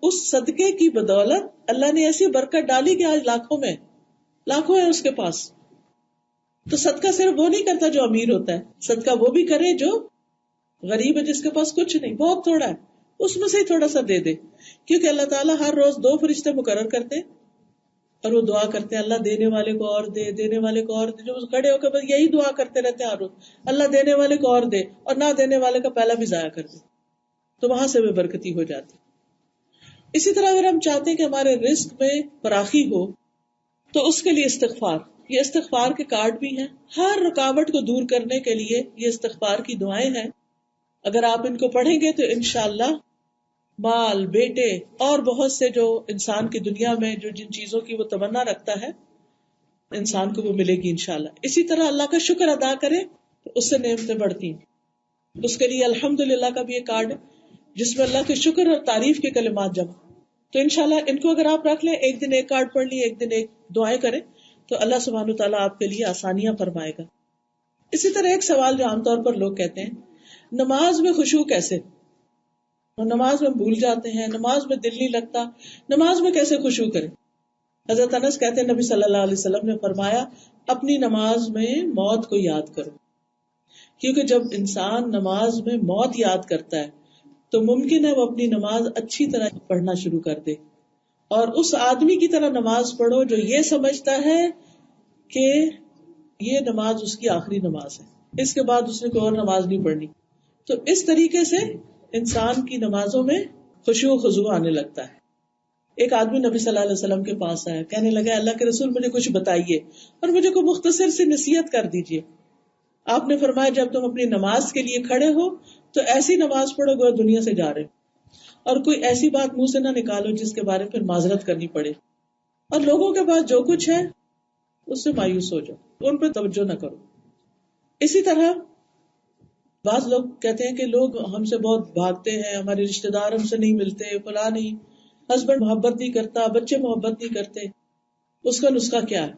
اس صدقے کی بدولت اللہ نے ایسی برکت ڈالی کہ آج لاکھوں ہے اس کے پاس۔ تو صدقہ صرف وہ نہیں کرتا جو امیر ہوتا ہے، صدقہ وہ بھی کرے جو غریب ہے، جس کے پاس کچھ نہیں، بہت تھوڑا ہے، اس میں سے ہی تھوڑا سا دے دے، کیونکہ اللہ تعالیٰ ہر روز 2 فرشتے مقرر کرتے اور وہ دعا کرتے ہیں اللہ دینے والے کو اور دے، دینے والے کو اور دے، جو کھڑے ہو کے بس یہی دعا کرتے رہتے ہیں ہر روز، اللہ دینے والے کو اور دے اور نہ دینے والے کا پہلا بھی ضائع کر دے، تو وہاں سے بھی برکتی ہو جاتی۔ اسی طرح اگر ہم چاہتے ہیں کہ ہمارے رزق میں فراخی ہو تو اس کے لیے استغفار، یہ استغفار کے کارڈ بھی ہیں. ہر رکاوٹ کو دور کرنے کے لیے یہ استغفار کی دعائیں ہیں. اگر آپ ان کو پڑھیں گے تو انشاءاللہ مال، بیٹے اور بہت سے جو انسان کی دنیا میں جو جن چیزوں کی وہ تمنا رکھتا ہے انسان کو وہ ملے گی انشاءاللہ. اسی طرح اللہ کا شکر ادا کرے تو اس سے نعمتیں بڑھتی ہیں. اس کے لیے الحمدللہ کا بھی ایک کارڈ ہے جس میں اللہ کے شکر اور تعریف کے کلمات جمع. تو انشاءاللہ ان کو اگر آپ رکھ لیں، ایک دن ایک کارڈ پڑھ لی، ایک دن ایک دعائیں کریں تو اللہ سبحانہ وتعالیٰ آپ کے لیے آسانیاں فرمائے گا. اسی طرح ایک سوال جو عام طور پر لوگ کہتے ہیں، نماز میں خشوع کیسے؟ نماز میں بھول جاتے ہیں، نماز میں دل نہیں لگتا، نماز میں کیسے خشوع کریں؟ حضرت انس کہتے ہیں نبی صلی اللہ علیہ وسلم نے فرمایا اپنی نماز میں موت کو یاد کرو، کیونکہ جب انسان نماز میں موت یاد کرتا ہے تو ممکن ہے وہ اپنی نماز اچھی طرح پڑھنا شروع کر دے. اور اس آدمی کی طرح نماز پڑھو جو یہ سمجھتا ہے کہ یہ نماز اس کی آخری نماز ہے، اس کے بعد اس نے کوئی اور نماز نہیں پڑھنی. تو اس طریقے سے انسان کی نمازوں میں خشوع و خضوع آنے لگتا ہے. ایک آدمی نبی صلی اللہ علیہ وسلم کے پاس آیا، کہنے لگا اللہ کے رسول مجھے کچھ بتائیے اور مجھے کوئی مختصر سی نصیحت کر دیجیے. آپ نے فرمایا جب تم اپنی نماز کے لیے کھڑے ہو تو ایسی نماز پڑھو گو دنیا سے جا رہے ہو، اور کوئی ایسی بات منہ سے نہ نکالو جس کے بارے پھر معذرت کرنی پڑے، اور لوگوں کے پاس جو کچھ ہے اس سے مایوس ہو جاؤ، ان پہ توجہ نہ کرو. اسی طرح بعض لوگ کہتے ہیں کہ لوگ ہم سے بہت بھاگتے ہیں، ہمارے رشتے دار ہم سے نہیں ملتے، فلاں نہیں، ہسبینڈ محبت نہیں کرتا، بچے محبت نہیں کرتے. اس کا نسخہ کیا ہے؟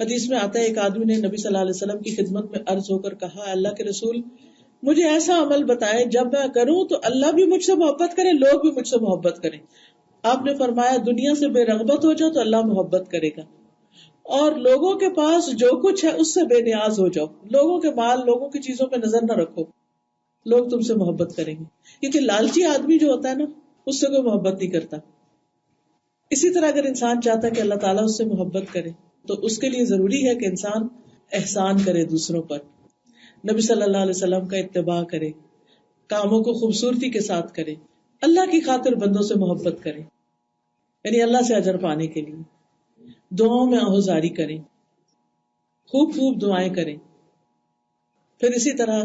حدیث میں آتا ہے ایک آدمی نے نبی صلی اللہ علیہ وسلم کی خدمت میں عرض ہو کر کہا اللہ کے رسول مجھے ایسا عمل بتائے جب میں کروں تو اللہ بھی مجھ سے محبت کرے، لوگ بھی مجھ سے محبت کریں. آپ نے فرمایا دنیا سے بے رغبت ہو جاؤ تو اللہ محبت کرے گا، اور لوگوں کے پاس جو کچھ ہے اس سے بے نیاز ہو جاؤ. لوگوں کے مال، لوگوں کی چیزوں پہ نظر نہ رکھو، لوگ تم سے محبت کریں گے. کیونکہ لالچی آدمی جو ہوتا ہے نا اس سے کوئی محبت نہیں کرتا. اسی طرح اگر انسان چاہتا ہے کہ اللہ تعالیٰ اس سے محبت کرے تو اس کے لیے ضروری ہے کہ انسان احسان کرے دوسروں پر، نبی صلی اللہ علیہ وسلم کا اتباع کرے، کاموں کو خوبصورتی کے ساتھ کرے، اللہ کی خاطر بندوں سے محبت کرے، یعنی اللہ سے اجر پانے کے لیے دعاؤں میں آہوزاری کریں، خوب خوب دعائیں کریں. پھر اسی طرح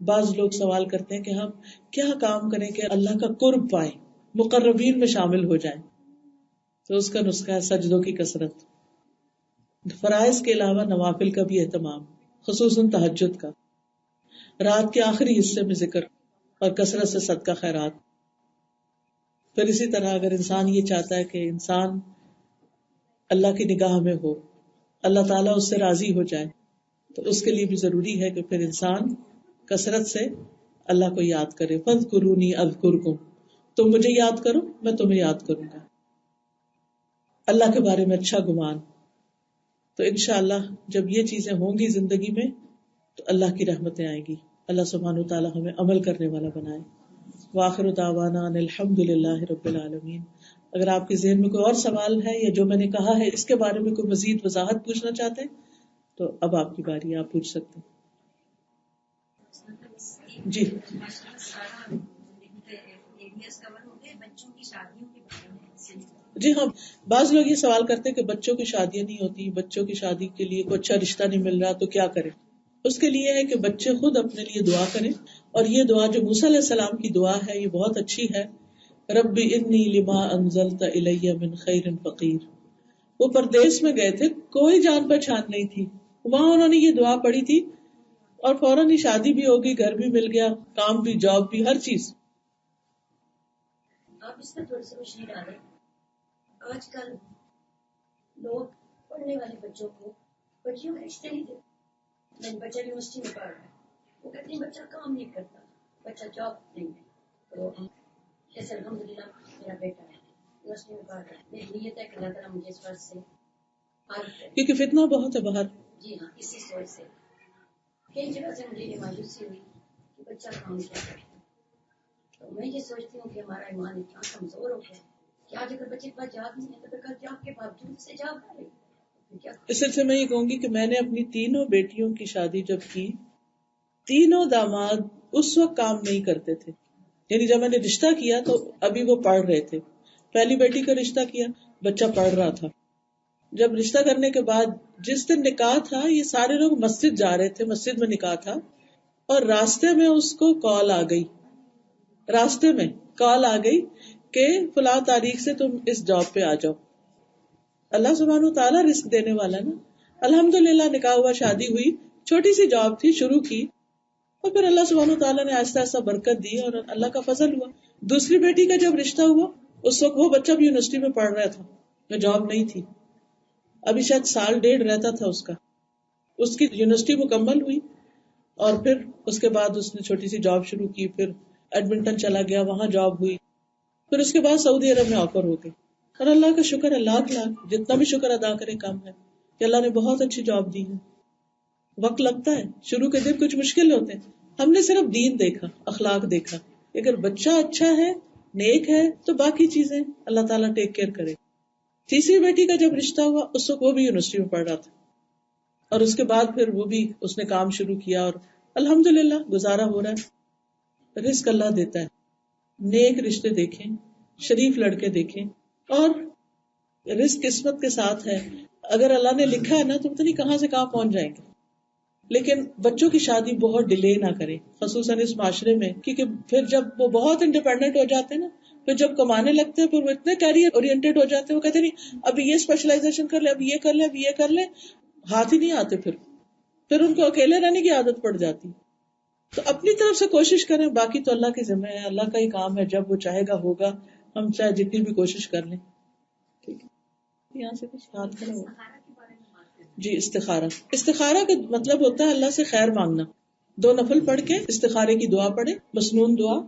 بعض لوگ سوال کرتے ہیں کہ ہم کیا کام کریں کہ اللہ کا قرب پائیں، مقربین میں شامل ہو جائیں. تو اس کا نسخہ ہے سجدوں کی کثرت، فرائض کے علاوہ نوافل کا بھی اہتمام، خصوصاً تہجد کا، رات کے آخری حصے میں ذکر اور کثرت سے صدقہ خیرات. پھر اسی طرح اگر انسان یہ چاہتا ہے کہ انسان اللہ کی نگاہ میں ہو، اللہ تعالیٰ اس سے راضی ہو جائے، تو اس کے لیے بھی ضروری ہے کہ پھر انسان کثرت سے اللہ کو یاد کرے. فاذکرونی اذکرکم، تم مجھے یاد کرو میں تمہیں یاد کروں گا. اللہ کے بارے میں اچھا گمان. تو انشاءاللہ جب یہ چیزیں ہوں گی زندگی میں تو اللہ کی رحمتیں آئیں گی. اللہ سبحانہ وتعالی ہمیں عمل کرنے والا بنائے. وآخر دعوانا ان الحمد للہ رب العالمین. اگر آپ کے ذہن میں کوئی اور سوال ہے یا جو میں نے کہا ہے اس کے بارے میں کوئی مزید وضاحت پوچھنا چاہتے ہیں تو اب آپ کی باری ہے، آپ پوچھ سکتے ہیں. جی جی ہاں، بعض لوگ یہ سوال کرتے ہیں کہ بچوں کی شادیاں نہیں ہوتی، بچوں کی شادی کے لیے کوئی اچھا رشتہ نہیں مل رہا تو کیا کریں. اس کے لیے ہے کہ بچے خود اپنے لیے دعا کریں، اور یہ دعا جو موسیٰ علیہ السلام کی دعا ہے یہ بہت اچھی ہے. رب انی لما انزلت الی من خیر فقیر. وہ پردیس میں گئے تھے، کوئی جان پہچان نہیں تھی، وہاں انہوں نے یہ دعا پڑھی تھی اور فوراً ہی شادی بھی ہوگی، گھر بھی مل گیا، کام بھی، جاب بھی، ہر چیز. آپ اس میں تھوڑی سی روشنی ڈالیں. آج کل لوگ پڑھنے والے بچوں کو بچیوں کا رشتے نہیں دیتے. میں بچہ یونیورسٹی میں پڑھ رہا ہے، وہ کہتے ہیں بچہ کام نہیں کرتا، بچہ جاب نہیں ہے. تو جیسے الحمدللہ میرا بیٹا ہے یونیورسٹی میں پڑھ رہا ہے، میری نیت ہے کہ اللہ تعالیٰ مجھے اس وقت سے کیونکہ فتنہ بہت ہے باہر. جی ہاں، اسی سوچ سے کئی جگہ سے مجھے یہ مایوسی ہوئی کہ بچہ کام کیا کرتا ہے. تو میں یہ سوچتی ہوں کہ ہمارا ایمان اتنا کمزور ہو گیا کہ آج اگر بچے کے پاس جاب نہیں ہے تو پھر کل جاب کے باوجود سے جاب ڈالے. اس سلسلے میں یہ کہوں گی کہ میں نے اپنی تینوں بیٹیوں کی شادی جب کی، تینوں داماد اس وقت کام نہیں کرتے تھے. یعنی جب میں نے رشتہ کیا تو ابھی وہ پڑھ رہے تھے. پہلی بیٹی کا رشتہ کیا، بچہ پڑھ رہا تھا. جب رشتہ کرنے کے بعد جس دن نکاح تھا یہ سارے لوگ مسجد جا رہے تھے، مسجد میں نکاح تھا، اور راستے میں اس کو کال آ گئی، راستے میں کال آ گئی کہ فلاں تاریخ سے تم اس جاب پہ آ جاؤ. اللہ سبحانہ وتعالیٰ رزق دینے والا نا. الحمدللہ نکاح ہوا، شادی ہوئی، چھوٹی سی جاب تھی، شروع کی، اور پھر اللہ سبحانہ وتعالیٰ نے آہستہ آہستہ برکت دی اور اللہ کا فضل ہوا. دوسری بیٹی کا جب رشتہ ہوا اس وقت وہ بچہ بھی یونیورسٹی میں پڑھ رہا تھا، میں جاب نہیں تھی، ابھی شاید سال ڈیڑھ رہتا تھا اس کا. اس کی یونیورسٹی مکمل ہوئی اور پھر اس کے بعد اس نے چھوٹی سی جاب شروع کی، پھر ایڈمنٹن چلا گیا، وہاں جاب ہوئی، پھر اس کے بعد سعودی عرب میں آفر ہو گئی. اور اللہ کا شکر ہے، لاکھ جتنا بھی شکر ادا کرے کم ہے کہ اللہ نے بہت اچھی جاب دی ہے. وقت لگتا ہے، شروع کے دن کچھ مشکل ہوتے ہیں، ہم نے صرف دین دیکھا، اخلاق دیکھا. اگر بچہ اچھا ہے، نیک ہے، تو باقی چیزیں اللہ تعالیٰ ٹیک کیئر کرے. تیسری بیٹی کا جب رشتہ ہوا اس وقت وہ بھی یونیورسٹی میں پڑھ رہا تھا، اور اس کے بعد پھر وہ بھی اس نے کام شروع کیا اور الحمدللہ گزارا ہو رہا ہے. رزق اللہ دیتا ہے. نیک رشتے دیکھیں، شریف لڑکے دیکھیں، اور رزق قسمت کے ساتھ ہے. اگر اللہ نے لکھا ہے نا تو پتہ نہیں کہاں سے کہاں پہنچ جائیں گے. لیکن بچوں کی شادی بہت ڈیلے نہ کریں، خصوصاً اس معاشرے میں، کیونکہ پھر جب وہ بہت انڈیپینڈنٹ ہو جاتے ہیں نا، پھر جب کمانے لگتے ہیں پھر وہ اتنے کیریئر اورینٹیڈ ہو جاتے ہیں، وہ کہتے نہیں ابھی یہ اسپیشلائزیشن کر لے، ابھی یہ کر لے، ابھی یہ کر لے، ہاتھ ہی نہیں آتے. پھر ان کو اکیلے رہنے کی عادت پڑ جاتی. تو اپنی طرف سے کوشش کریں، باقی تو اللہ کے ذمہ ہے، اللہ کا ہی کام ہے، جب وہ چاہے گا ہوگا، ہم چاہے جتنی بھی کوشش کر لیں. ٹھیک ہے، یہاں سے کچھ ہاتھ کھڑا ہو. جی، استخارہ کا مطلب ہوتا ہے اللہ سے خیر مانگنا. 2 نفل پڑھ کے استخارے کی دعا پڑھے، مسنون دعا.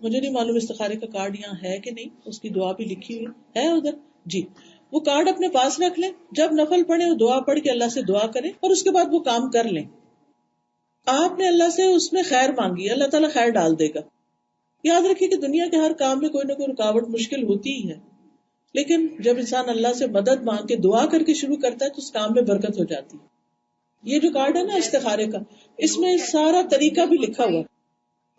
مجھے نہیں معلوم استخارے کا کارڈ یہاں ہے کہ نہیں، اس کی دعا بھی لکھی ہوئی ہے ادھر. جی، وہ کارڈ اپنے پاس رکھ لیں، جب نفل پڑھیں وہ دعا پڑھ کے اللہ سے دعا کریں، اور اس کے بعد وہ کام کر لیں. آپ نے اللہ سے اس میں خیر مانگی، اللہ تعالیٰ خیر ڈال دے گا. یاد رکھیے کہ دنیا کے ہر کام میں کوئی نہ کوئی رکاوٹ مشکل ہوتی ہی ہے، لیکن جب انسان اللہ سے مدد مانگ کے دعا کر کے شروع کرتا ہے تو اس کام میں برکت ہو جاتی ہے. یہ جو کارڈ ہے نا استخارے کا، اس میں سارا طریقہ بھی لکھا ہوا،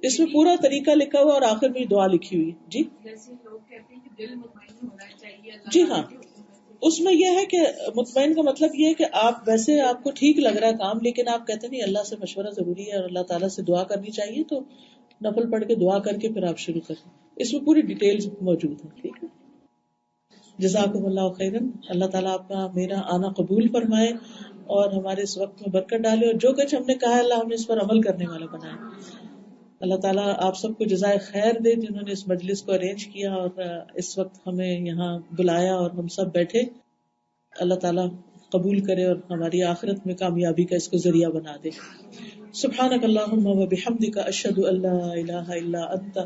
اس میں پورا طریقہ لکھا ہوا اور آخر میں دعا لکھی ہوئی. جی جیسے لوگ کہتے ہیں کہ دل مطمئن ہونا چاہیے. جی ہاں، اس میں یہ ہے کہ مطمئن کا مطلب یہ ہے کہ آپ ویسے آپ کو ٹھیک لگ رہا ہے کام، لیکن آپ کہتے نہیں اللہ سے مشورہ ضروری ہے اور اللہ تعالیٰ سے دعا کرنی چاہیے، تو نفل پڑھ کے دعا کر کے پھر آپ شروع کریں. اس میں پوری ڈیٹیلز موجود ہیں. ٹھیک ہے، جزاکم اللہ خیرن. اللہ تعالیٰ آپ کا میرا آنا قبول فرمائے اور ہمارے اس وقت میں برکت ڈالے، اور جو کچھ ہم نے کہا ہے اللہ ہمیں اس پر عمل کرنے والا بنائے. اللہ تعالیٰ آپ سب کو جزائے خیر دے جنہوں نے اس مجلس کو ارینج کیا اور اس وقت ہمیں یہاں بلایا اور ہم سب بیٹھے. اللہ تعالیٰ قبول کرے اور ہماری آخرت میں کامیابی کا اس کو ذریعہ بنا دے. سبحانک اللہم و بحمدک، اشہد ان لا الہ الا انت،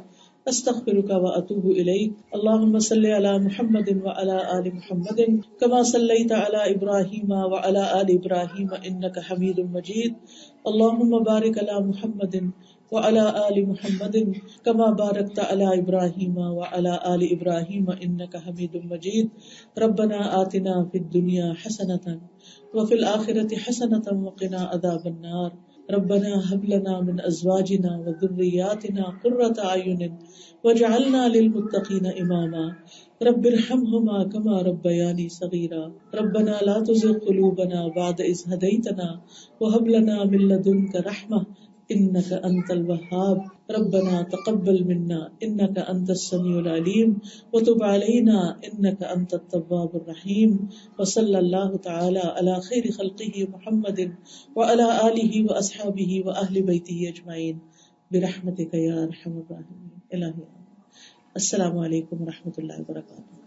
استغفرک و اتوب الیک. اللہم صلی علی محمد وعلی آل محمد کما صلیت علی ابراہیم وعلی آل ابراہیم انک حمید مجید. اللہم بارک علی محمد وعلی آل محمد کما بارکت علی ابراہیم وعلی آل ابراہیم انک حمید مجید. ربنا آتنا فی الدنیا حسنۃ وفی الآخرۃ حسنۃ وقنا عذاب النار. ربنا هب لنا من ازواجنا وذرياتنا قرة اعین واجعلنا للمتقین اماما. رب ارحمهما كما ربياني صغيرا. ربنا لا تزغ قلوبنا بعد إذ هديتنا وهب لنا من لدنك رحمة إنك أنت الوهاب. ربنا تقبل منا إنك أنت السميع العليم وتب علينا إنك أنت التواب الرحيم. وصلى الله تعالى على خير خلقه محمد وعلى آله وأصحابه وأهل بيته أجمعين برحمتك يا أرحم الراحمين. السلام علیکم ورحمۃ اللہ وبرکاتہ.